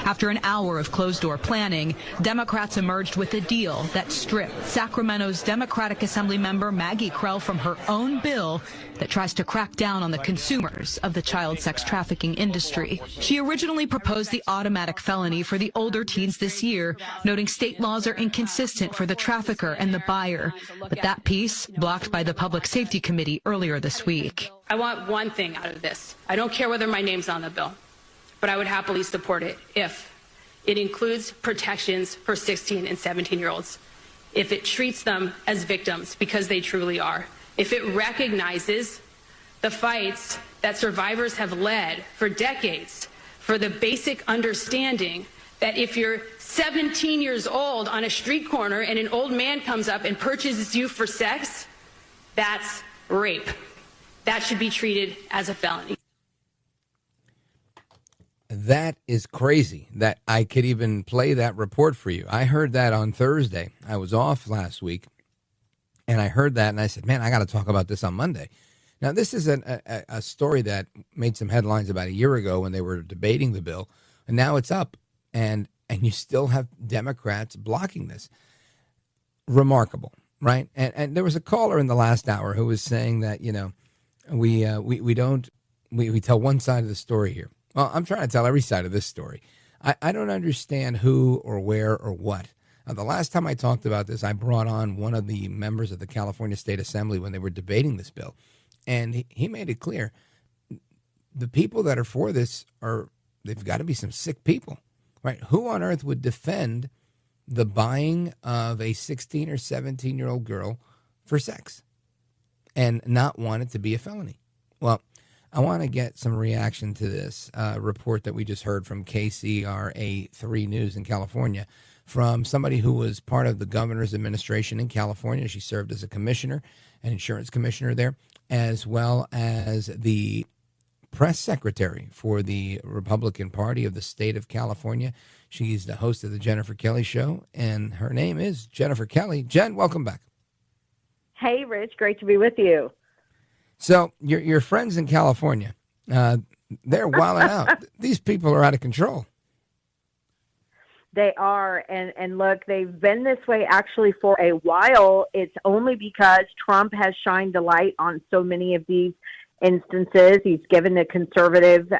After an hour of closed-door planning, Democrats emerged with a deal that stripped Sacramento's Democratic Assembly member Maggie Krell from her own bill that tries to crack down on the consumers of the child sex trafficking industry. She originally proposed the automatic felony for the older teens this year, noting state laws are inconsistent for the trafficker and the buyer. But that piece blocked by the Public Safety Committee earlier this week. I want one thing out of this. I don't care whether my name's on the bill, but I would happily support it if it includes protections for 16 and 17-year-olds, if it treats them as victims because they truly are, if it recognizes the fights that survivors have led for decades for the basic understanding that if you're 17 years old on a street corner and an old man comes up and purchases you for sex, that's rape. That should be treated as a felony. That is crazy that I could even play that report for you. I heard that on Thursday. I was off last week, and I heard that, and I said, man, I got to talk about this on Monday. Now, this is a story that made some headlines about a year ago when they were debating the bill, and now it's up, and you still have Democrats blocking this. Remarkable, right? And there was a caller in the last hour who was saying that, you know, we tell one side of the story here. Well, I'm trying to tell every side of this story. I don't understand who or where or what. The last time I talked about this, I brought on one of the members of the California State Assembly when they were debating this bill. And he made it clear, the people that are for this they've got to be some sick people, right? Who on earth would defend the buying of a 16 or 17-year-old girl for sex and not want it to be a felony? Well, I want to get some reaction to this report that we just heard from KCRA 3 News in California from somebody who was part of the governor's administration in California. She served as a commissioner, an insurance commissioner there, as well as the press secretary for the Republican Party of the state of California. She's the host of the Jennifer Kelly Show, and her name is Jennifer Kelly. Jen, welcome back. Hey, Rich. Great to be with you. So your friends in California, they're wilding out. These people are out of control. They are. And look, they've been this way actually for a while. It's only because Trump has shined a light on so many of these instances. He's given the conservative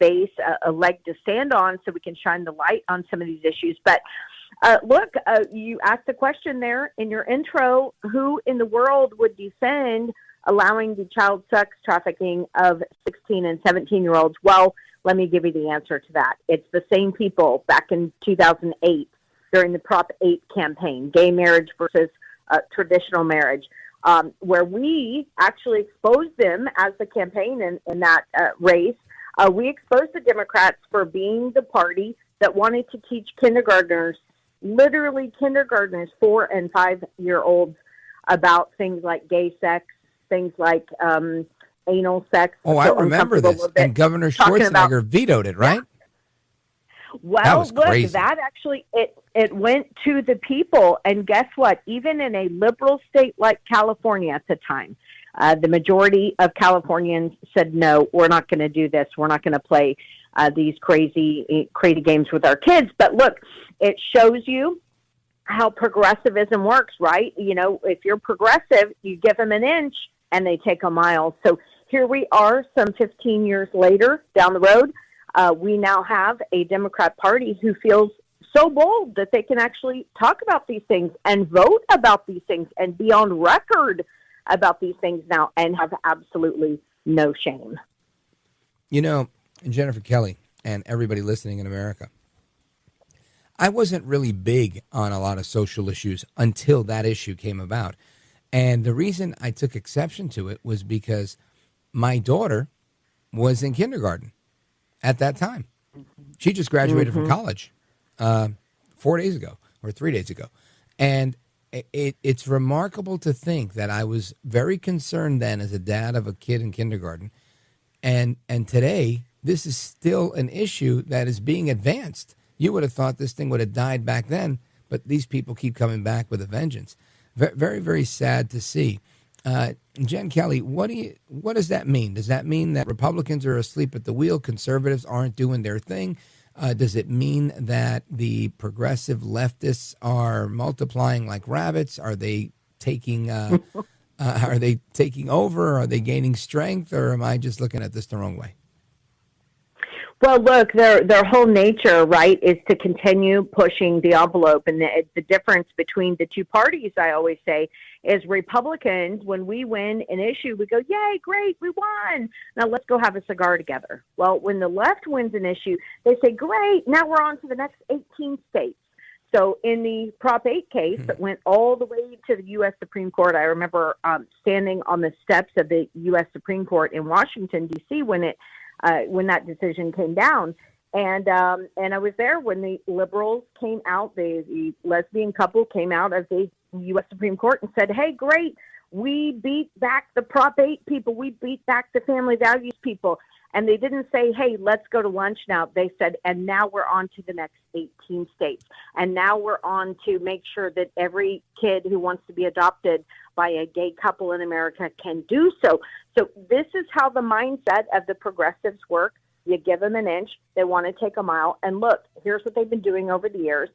base a leg to stand on so we can shine the light on some of these issues. But look, you asked the question there in your intro, who in the world would defend allowing the child sex trafficking of 16 and 17-year-olds? Well, let me give you the answer to that. It's the same people back in 2008 during the Prop 8 campaign, gay marriage versus traditional marriage, where we actually exposed them as the campaign in that race. We exposed the Democrats for being the party that wanted to teach kindergartners, literally kindergartners, 4 and 5-year-olds, about things like gay sex, things like anal sex. Oh, I remember this. And Governor Schwarzenegger vetoed it, right? Well, look, that actually, it went to the people. And guess what? Even in a liberal state like California at the time, the majority of Californians said, no, we're not going to do this. We're not going to play these crazy games with our kids. But look, it shows you how progressivism works, right? You know, if you're progressive, you give them an inch and they take a mile. So here we are some 15 years later down the road. We now have a Democrat Party who feels so bold that they can actually talk about these things and vote about these things and be on record about these things now and have absolutely no shame. You know, Jennifer Kelly and everybody listening in America, I wasn't really big on a lot of social issues until that issue came about. And the reason I took exception to it was because my daughter was in kindergarten at that time. She just graduated from college 4 days ago or 3 days ago. And it's remarkable to think that I was very concerned then as a dad of a kid in kindergarten. And today, this is still an issue that is being advanced. You would have thought this thing would have died back then, but these people keep coming back with a vengeance. Very, very sad to see. Jen Kelly, what does that mean? Does that mean that Republicans are asleep at the wheel, conservatives aren't doing their thing? Does it mean that the progressive leftists are multiplying like rabbits? Are they taking over? Are they gaining strength? Or am I just looking at this the wrong way? Well, look, their whole nature, right, is to continue pushing the envelope. And the difference between the two parties, I always say, is Republicans, when we win an issue, we go, yay, great, we won. Now let's go have a cigar together. Well, when the left wins an issue, they say, great, now we're on to the next 18 states. So in the Prop 8 case that went all the way to the U.S. Supreme Court, I remember standing on the steps of the U.S. Supreme Court in Washington, D.C., when that decision came down. And I was there when the liberals came out, the lesbian couple came out of the U.S. Supreme Court and said, hey, great, we beat back the Prop 8 people. We beat back the family values people. And they didn't say, hey, let's go to lunch now. They said, and now we're on to the next 18 states. And now we're on to make sure that every kid who wants to be adopted by a gay couple in America can do so. So this is how the mindset of the progressives work. You give them an inch, they want to take a mile. And look, here's what they've been doing over the years.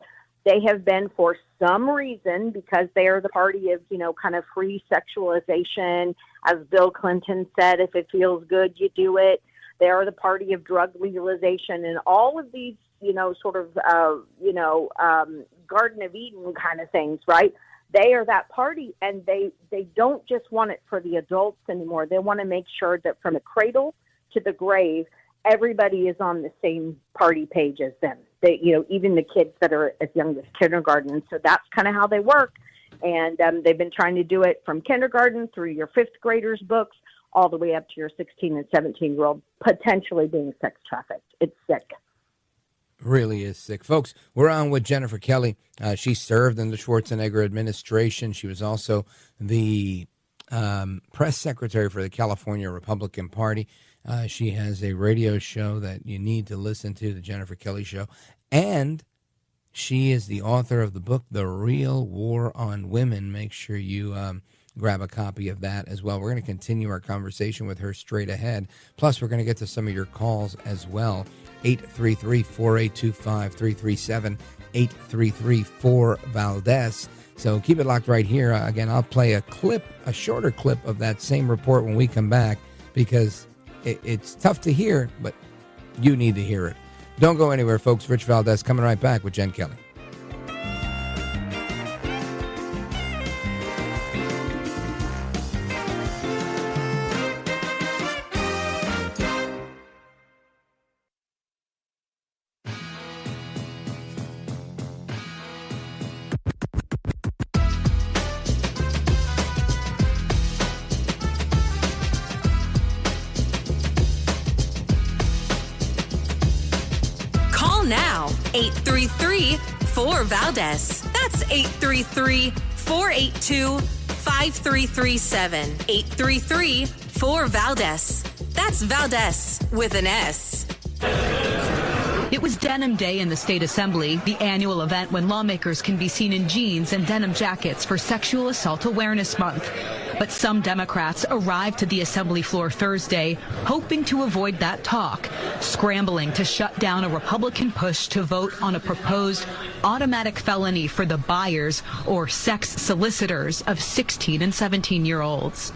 They have been, for some reason, because they are the party of, kind of free sexualization. As Bill Clinton said, if it feels good, you do it. They are the party of drug legalization and all of these, Garden of Eden kind of things, right? They are that party, and they don't just want it for the adults anymore. They want to make sure that from the cradle to the grave, everybody is on the same party page as them. They, even the kids that are as young as kindergarten. So that's kind of how they work. And they've been trying to do it from kindergarten through your fifth graders' books, all the way up to your 16 and 17-year-old potentially being sex trafficked. It's sick. Really is sick. Folks, we're on with Jennifer Kelly. She served in the Schwarzenegger administration. She was also the press secretary for the California Republican Party. She has a radio show that you need to listen to, the Jennifer Kelly Show. And she is the author of the book, The Real War on Women. Make sure you grab a copy of that as well. We're going to continue our conversation with her straight ahead. Plus, we're going to get to some of your calls as well. 833-4825-337, 833-4-VALDEZ. So keep it locked right here. Again, I'll play a shorter clip of that same report when we come back, because it's tough to hear, but you need to hear it. Don't go anywhere, folks. Rich Valdez coming right back with Jen Kelly. Now, 833-4-VALDEZ. That's 833-482-5337. 833-4-VALDEZ. That's Valdez with an S. It was Denim Day in the State Assembly, the annual event when lawmakers can be seen in jeans and denim jackets for Sexual Assault Awareness Month. But some Democrats arrived to the Assembly floor Thursday hoping to avoid that talk, scrambling to shut down a Republican push to vote on a proposed automatic felony for the buyers or sex solicitors of 16 and 17-year-olds.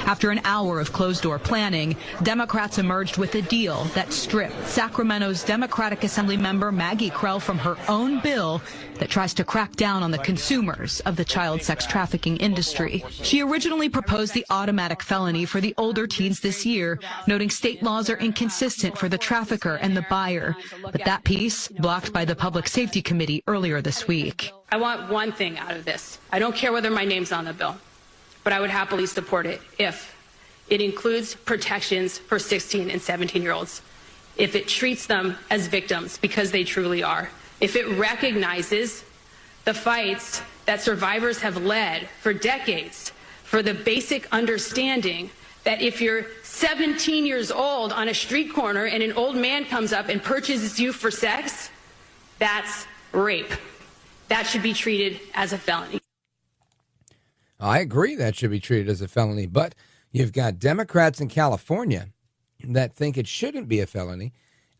After an hour of closed-door planning, Democrats emerged with a deal that stripped Sacramento's Democratic Assembly member Maggie Krell from her own bill that tries to crack down on the consumers of the child sex trafficking industry. She originally proposed the automatic felony for the older teens this year, noting state laws are inconsistent for the trafficker and the buyer. But that piece blocked by the Public Safety Committee earlier this week. I want one thing out of this. I don't care whether my name's on the bill, but I would happily support it if it includes protections for 16 and 17-year-olds, if it treats them as victims because they truly are, if it recognizes the fights that survivors have led for decades for the basic understanding that if you're 17 years old on a street corner and an old man comes up and purchases you for sex, that's rape. That should be treated as a felony. I agree that should be treated as a felony, but you've got Democrats in California that think it shouldn't be a felony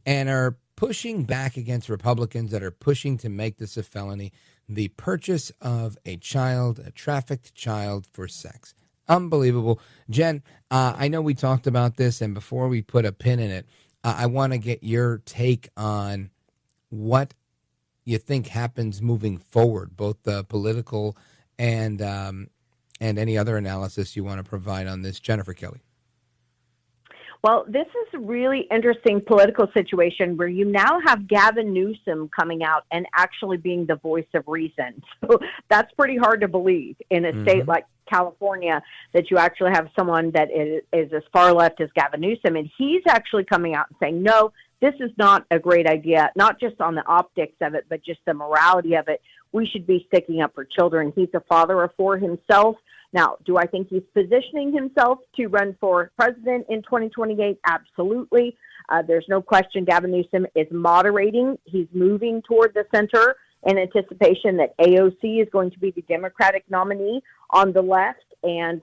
and are pushing back against Republicans that are pushing to make this a felony, the purchase of a child, a trafficked child for sex. Unbelievable. Jen, I know we talked about this, and before we put a pin in it, I want to get your take on what you think happens moving forward, both the political and any other analysis you want to provide on this. Jennifer Kelly. Well, this is a really interesting political situation where you now have Gavin Newsom coming out and actually being the voice of reason. So that's pretty hard to believe in a state like California, that you actually have someone that is as far left as Gavin Newsom. And he's actually coming out and saying, no, this is not a great idea, not just on the optics of it, but just the morality of it. We should be sticking up for children. He's a father of four himself. Now, do I think he's positioning himself to run for president in 2028? Absolutely. There's no question Gavin Newsom is moderating. He's moving toward the center in anticipation that AOC is going to be the Democratic nominee on the left. And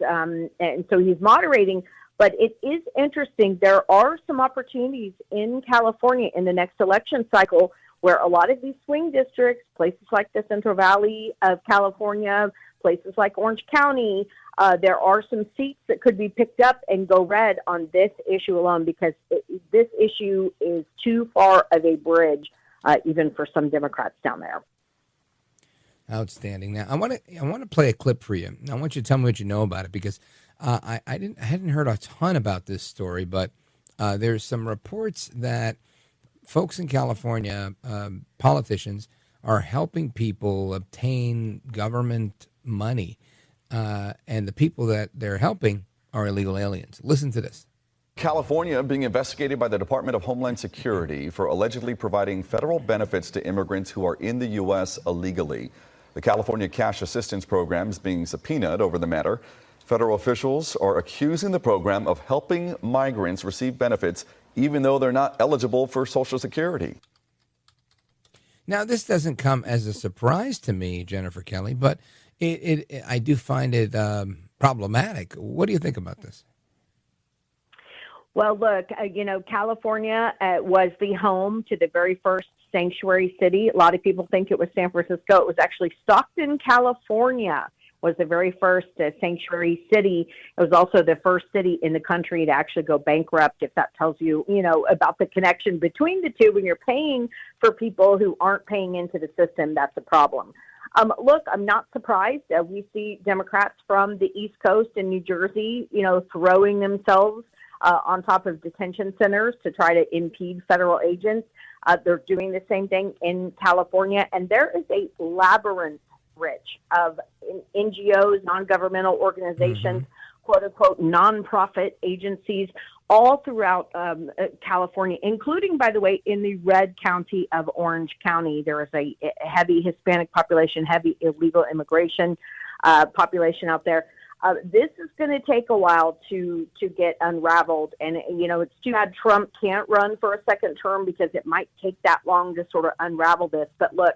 so he's moderating. But it is interesting. There are some opportunities in California in the next election cycle where a lot of these swing districts, places like the Central Valley of California, places like Orange County, there are some seats that could be picked up and go red on this issue alone, because this issue is too far of a bridge, even for some Democrats down there. Outstanding. Now, I want to play a clip for you. I want you to tell me what you know about it, because I hadn't heard a ton about this story, but there's some reports that folks in California, politicians, are helping people obtain government money, and the people that they're helping are illegal aliens. Listen to this. California being investigated by the Department of Homeland Security for allegedly providing federal benefits to immigrants who are in the U.S. illegally. The California Cash Assistance Program is being subpoenaed over the matter. Federal officials are accusing the program of helping migrants receive benefits even though they're not eligible for Social Security. Now, this doesn't come as a surprise to me, Jennifer Kelly, but I do find it problematic. What do you think about this? Well, look, California was the home to the very first sanctuary city. A lot of people think it was San Francisco. It was actually Stockton, California, was the very first sanctuary city. It was also the first city in the country to actually go bankrupt, if that tells you, about the connection between the two. When you're paying for people who aren't paying into the system, that's a problem. Look, I'm not surprised. We see Democrats from the East Coast and New Jersey, throwing themselves on top of detention centers to try to impede federal agents. They're doing the same thing in California. And there is a labyrinth, Rich, of NGOs, non-governmental organizations, quote-unquote, nonprofit agencies, all throughout California, including, by the way, in the red county of Orange County. There is a heavy Hispanic population, heavy illegal immigration population out there. This is going to take a while to get unraveled. And, it's too bad Trump can't run for a second term, because it might take that long to sort of unravel this. But look,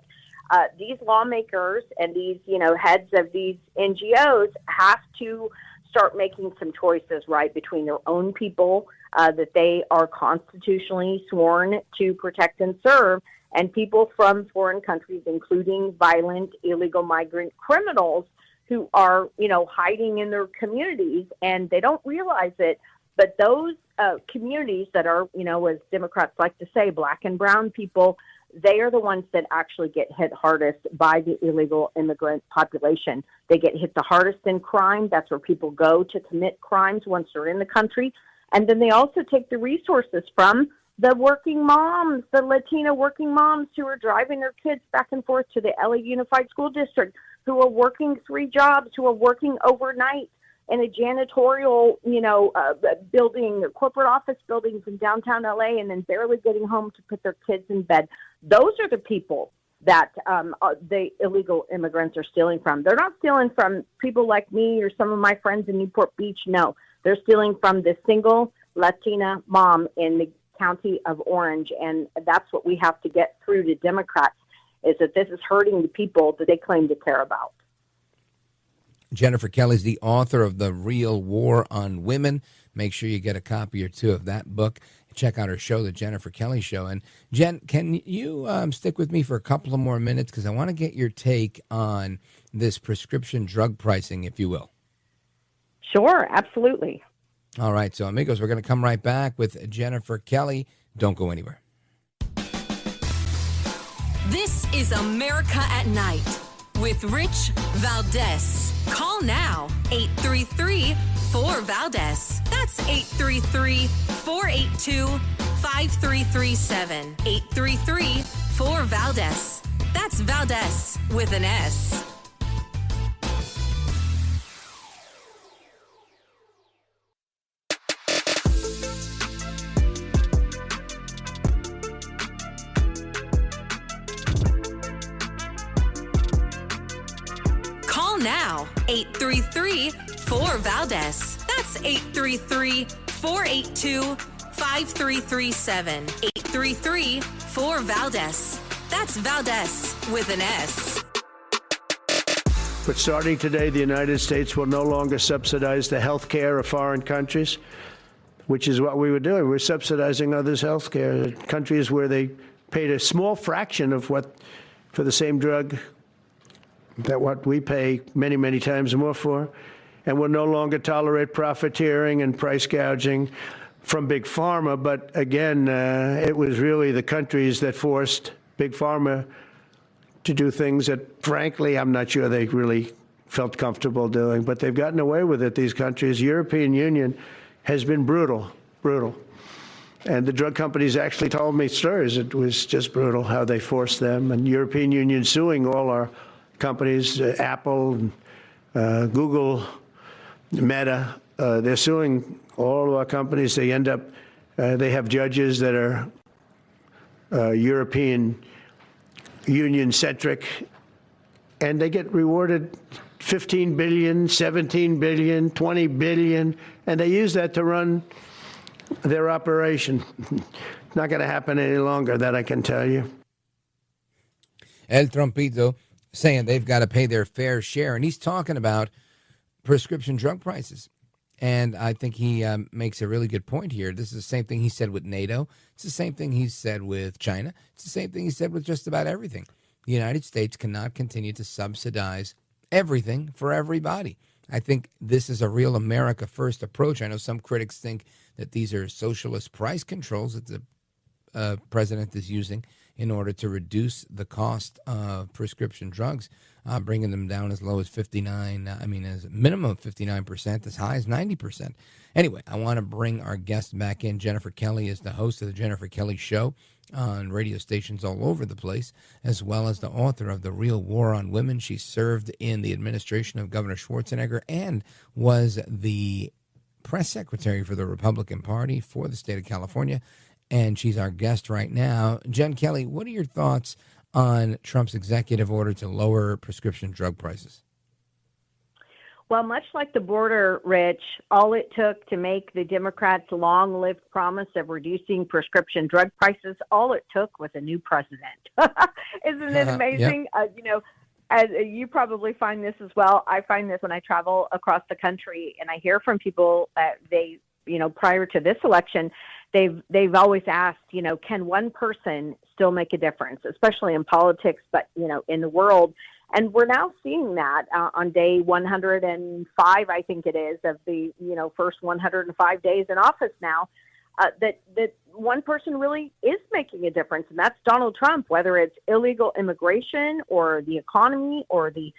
these lawmakers and these, heads of these NGOs have to start making some choices, right, between their own people that they are constitutionally sworn to protect and serve, and people from foreign countries, including violent illegal migrant criminals who are, hiding in their communities, and they don't realize it. But those communities that are, as Democrats like to say, black and brown people, they are the ones that actually get hit hardest by the illegal immigrant population. They get hit the hardest in crime. That's where people go to commit crimes once they're in the country. And then they also take the resources from the working moms, the Latina working moms who are driving their kids back and forth to the LA Unified School District, who are working 3 jobs, who are working overnight. in a janitorial, building, corporate office buildings in downtown LA, and then barely getting home to put their kids in bed. Those are the people that the illegal immigrants are stealing from. They're not stealing from people like me or some of my friends in Newport Beach. No, they're stealing from the single Latina mom in the county of Orange. And that's what we have to get through to Democrats, is that this is hurting the people that they claim to care about. Jennifer Kelly's the author of The Real War on Women. Make sure you get a copy or two of that book. Check out her show, The Jennifer Kelly Show. And Jen, can you stick with me for a couple of more minutes? Because I want to get your take on this prescription drug pricing, if you will. Sure, absolutely. All right. So, amigos, we're going to come right back with Jennifer Kelly. Don't go anywhere. This is America at Night with Rich Valdez. Call now, 833-4VALDEZ. That's 833-482-5337. 833-4VALDEZ. That's Valdez with an S. Call now, 833-4VALDEZ. That's 833-482-5337. 833-4VALDEZ. That's Valdez with an S. But starting today, the United States will no longer subsidize the health care of foreign countries, which is what we were doing. We're subsidizing others' health care. Countries where they paid a small fraction of what for the same drug that what we pay many, many times more for. And we'll no longer tolerate profiteering and price gouging from Big Pharma. But again, it was really the countries that forced Big Pharma to do things that, frankly, I'm not sure they really felt comfortable doing. But they've gotten away with it, these countries. European Union has been brutal. And the drug companies actually told me stories. It was just brutal how they forced them. And European Union suing all our companies, Apple, Google, Meta, they're suing all of our companies. They end up, they have judges that are European Union-centric, and they get rewarded $15 billion, $17 billion, $20 billion, and they use that to run their operation. Not going to happen any longer, that I can tell you. El Trompito saying they've got to pay their fair share. And he's talking about prescription drug prices. And I think he makes a really good point here. This is the same thing he said with NATO. It's the same thing he said with China. It's the same thing he said with just about everything. The United States cannot continue to subsidize everything for everybody. I think this is a real America First approach. I know some critics think that these are socialist price controls that the president is using in order to reduce the cost of prescription drugs, bringing them down as low as as a minimum of 59%, as high as 90%. Anyway, I want to bring our guest back in. Jennifer Kelly is the host of The Jennifer Kelly Show on radio stations all over the place, as well as the author of The Real War on Women. She served in the administration of Governor Schwarzenegger and was the press secretary for the Republican Party for the state of California. And she's our guest right now. Jen Kelly, what are your thoughts on Trump's executive order to lower prescription drug prices? Well, much like the border, Rich, all it took to make the Democrats' long-lived promise of reducing prescription drug prices, all it took was a new president. Isn't it amazing? Yep. As you probably find this as well. I find this when I travel across the country, and I hear from people that they, prior to this election, they've always asked, can one person still make a difference, especially in politics, but, in the world. And we're now seeing that on day 105, I think it is, of the, first 105 days in office now, that one person really is making a difference, and that's Donald Trump, whether it's illegal immigration or the economy or the,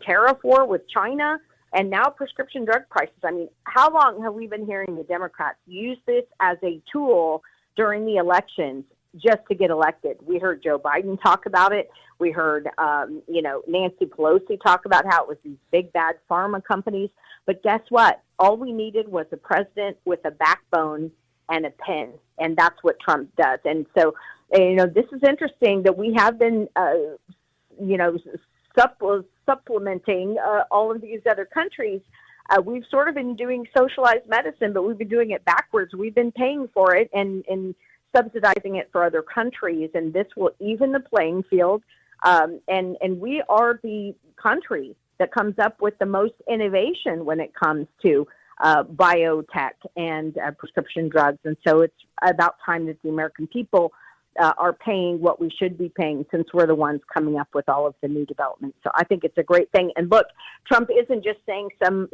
tariff war with China. And now prescription drug prices. I mean, how long have we been hearing the Democrats use this as a tool during the elections just to get elected? We heard Joe Biden talk about it. We heard, Nancy Pelosi talk about how it was these big, bad pharma companies. But guess what? All we needed was a president with a backbone and a pen, and that's what Trump does. And so, this is interesting that we have been, supplementing all of these other countries. We've sort of been doing socialized medicine, but we've been doing it backwards. We've been paying for it and subsidizing it for other countries, and this will even the playing field. And we are the country that comes up with the most innovation when it comes to biotech and prescription drugs. And so it's about time that the American people are paying what we should be paying, since we're the ones coming up with all of the new developments. So I think it's a great thing. And look, Trump isn't just saying some,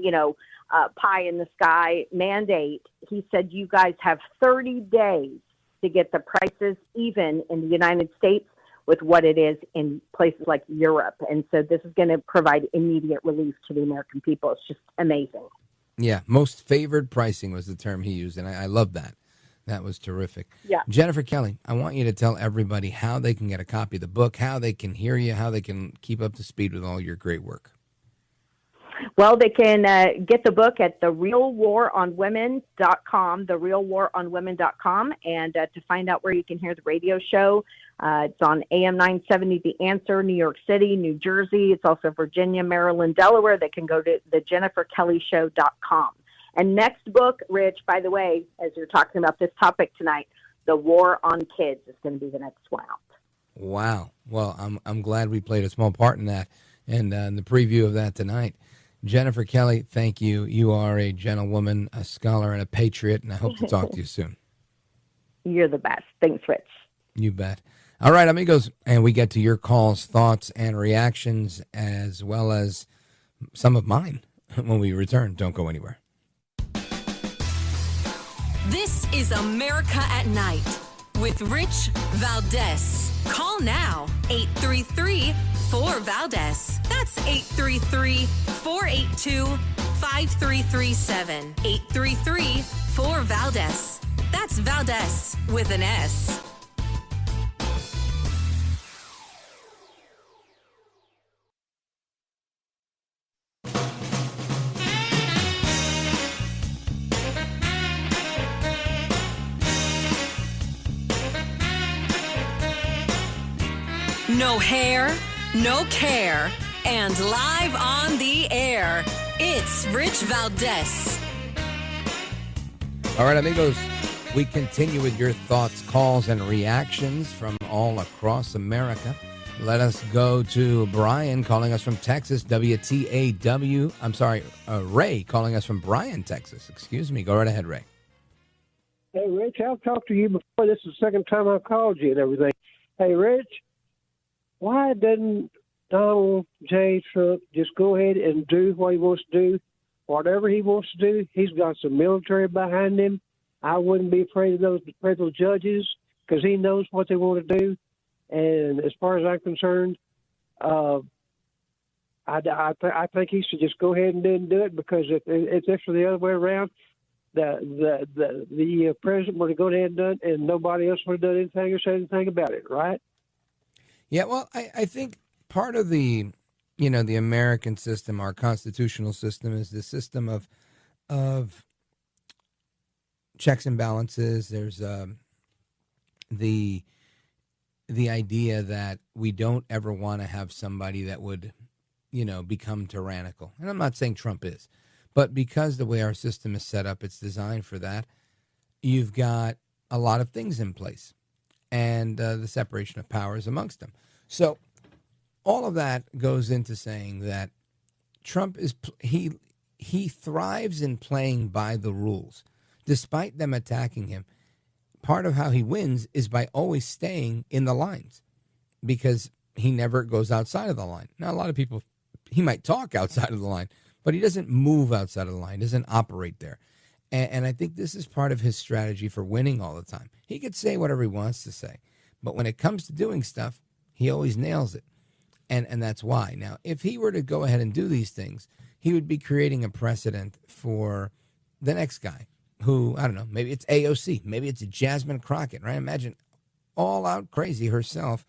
pie in the sky mandate. He said, you guys have 30 days to get the prices even in the United States with what it is in places like Europe. And so this is going to provide immediate relief to the American people. It's just amazing. Yeah, most favored pricing was the term he used, and I love that. That was terrific. Yeah. Jennifer Kelly, I want you to tell everybody how they can get a copy of the book, how they can hear you, how they can keep up to speed with all your great work. Well, they can get the book at therealwaronwomen.com, therealwaronwomen.com, and to find out where you can hear the radio show, it's on AM 970, The Answer, New York City, New Jersey. It's also Virginia, Maryland, Delaware. They can go to thejenniferkellyshow.com. And next book, Rich, by the way, as you're talking about this topic tonight, The War on Kids is going to be the next one out. Wow. Well, I'm glad we played a small part in that and the preview of that tonight. Jennifer Kelly, thank you. You are a gentlewoman, a scholar, and a patriot, and I hope to talk to you soon. You're the best. Thanks, Rich. You bet. All right, amigos, and we get to your calls, thoughts, and reactions, as well as some of mine when we return. Don't go anywhere. This is America at Night with Rich Valdez. Call now, 833-4-VALDEZ. That's 833-482-5337. 833-4-VALDEZ. That's Valdez with an S. No hair, no care, and live on the air, it's Rich Valdez. All right, amigos, we continue with your thoughts, calls, and reactions from all across America. Let us go to Brian calling us from Texas, WTAW. I'm sorry, Ray calling us from Bryan, Texas. Excuse me. Go right ahead, Ray. Hey, Rich, I've talked to you before. This is the second time I've called you and everything. Hey, Rich, why doesn't Donald J. Trump just go ahead and do what he wants to do? Whatever he wants to do, he's got some military behind him. I wouldn't be afraid of those judges because he knows what they want to do. And as far as I'm concerned, I think he should just go ahead and do it, because if it's actually the other way around, the president would have gone ahead and done it, and nobody else would have done anything or said anything about it, right? Yeah, well, I think part of the American system, our constitutional system, is the system of checks and balances. There's the idea that we don't ever want to have somebody that would, become tyrannical. And I'm not saying Trump is, but because the way our system is set up, it's designed for that. You've got a lot of things in place, and the separation of powers amongst them. So all of that goes into saying that Trump he thrives in playing by the rules, despite them attacking him. Part of how he wins is by always staying in the lines, because he never goes outside of the line. Now, a lot of people, he might talk outside of the line, but he doesn't move outside of the line, doesn't operate there. And I think this is part of his strategy for winning all the time. He could say whatever he wants to say, but when it comes to doing stuff, he always nails it. And that's why. Now, if he were to go ahead and do these things, he would be creating a precedent for the next guy who, I don't know, maybe it's AOC, maybe it's Jasmine Crockett, right? Imagine all out crazy herself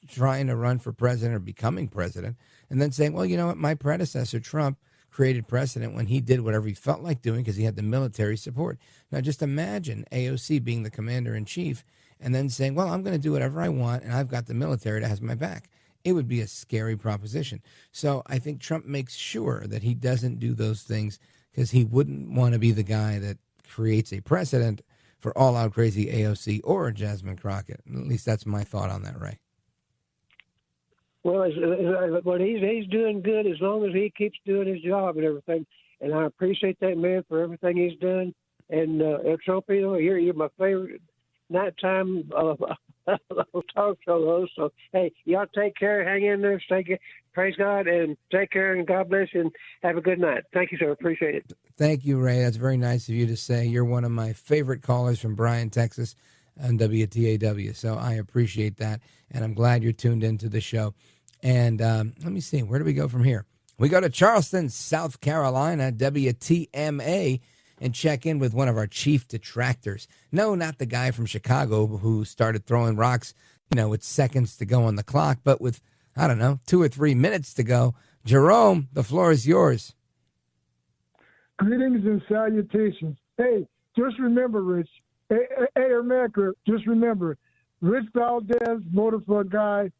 trying to run for president or becoming president, and then saying, well, you know what, my predecessor, Trump, created precedent when he did whatever he felt like doing because he had the military support. Now, just imagine AOC being the commander-in-chief and then saying, well, I'm going to do whatever I want, and I've got the military that has my back. It would be a scary proposition. So I think Trump makes sure that he doesn't do those things because he wouldn't want to be the guy that creates a precedent for all-out crazy AOC or Jasmine Crockett. At least that's my thought on that, Ray. Well, he's doing good as long as he keeps doing his job and everything. And I appreciate that man for everything he's done. And Trump, you're my favorite nighttime talk show host. So, hey, y'all take care. Hang in there. Stay good. Praise God and take care. And God bless you. And have a good night. Thank you, sir. Appreciate it. Thank you, Ray. That's very nice of you to say. You're one of my favorite callers from Bryan, Texas, on WTAW. So I appreciate that. And I'm glad you're tuned into the show. And let me see. Where do we go from here? We go to Charleston, South Carolina, WTMA, and check in with one of our chief detractors. No, not the guy from Chicago who started throwing rocks, with seconds to go on the clock, but with, 2 or 3 minutes to go. Jerome, the floor is yours. Greetings and salutations. Hey, just remember, Rich. Hey, America, just remember, Rich Valdez voted for a guy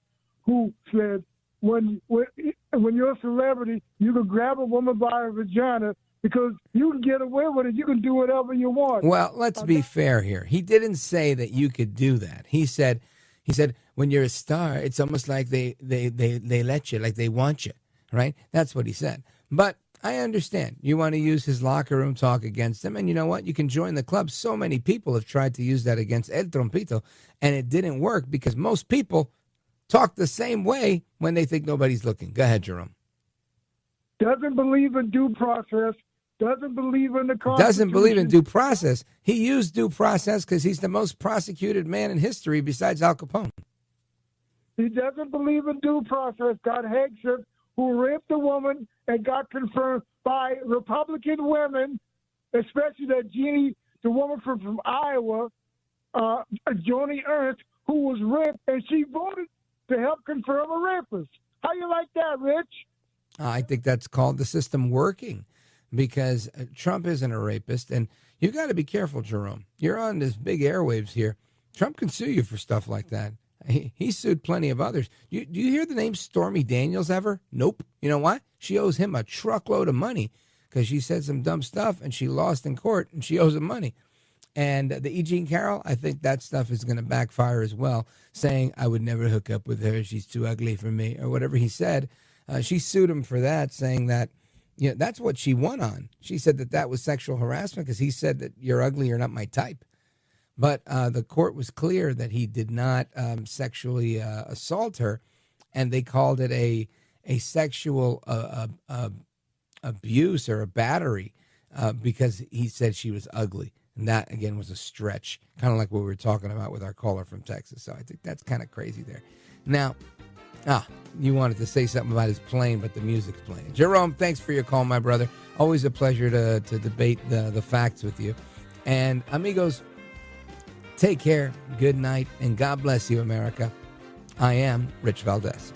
who said, when you're a celebrity, you can grab a woman by her vagina because you can get away with it. You can do whatever you want. Well, let's be fair here. He didn't say that you could do that. He said, when you're a star, it's almost like they let you, like they want you, right? That's what he said. But I understand. You want to use his locker room talk against him, and you know what? You can join the club. So many people have tried to use that against El Trompito, and it didn't work because most people talk the same way when they think nobody's looking. Go ahead, Jerome. Doesn't believe in due process. Doesn't believe in the Constitution. Doesn't believe in due process. He used due process because he's the most prosecuted man in history besides Al Capone. He doesn't believe in due process. Got Hagson, who raped a woman and got confirmed by Republican women, especially that Jeannie, the woman from Iowa, Joni Ernst, who was raped, and she voted to help confirm a rapist. How you like that, Rich? I think that's called the system working because Trump isn't a rapist. And you've got to be careful, Jerome. You're on this big airwaves here. Trump can sue you for stuff like that. He sued plenty of others. Do you hear the name Stormy Daniels ever? Nope. You know why? She owes him a truckload of money because she said some dumb stuff and she lost in court and she owes him money. And the E. Jean Carroll, I think that stuff is going to backfire as well, saying, I would never hook up with her. She's too ugly for me, or whatever he said. She sued him for that, saying that, that's what she won on. She said that was sexual harassment because he said that you're ugly, you're not my type. But the court was clear that he did not sexually assault her, and they called it a sexual abuse or a battery because he said she was ugly. And that, again, was a stretch, kind of like what we were talking about with our caller from Texas. So I think that's kind of crazy there. Now, you wanted to say something about his plane, but the music's playing. Jerome, thanks for your call, my brother. Always a pleasure to debate the facts with you. And amigos, take care, good night, and God bless you, America. I am Rich Valdez.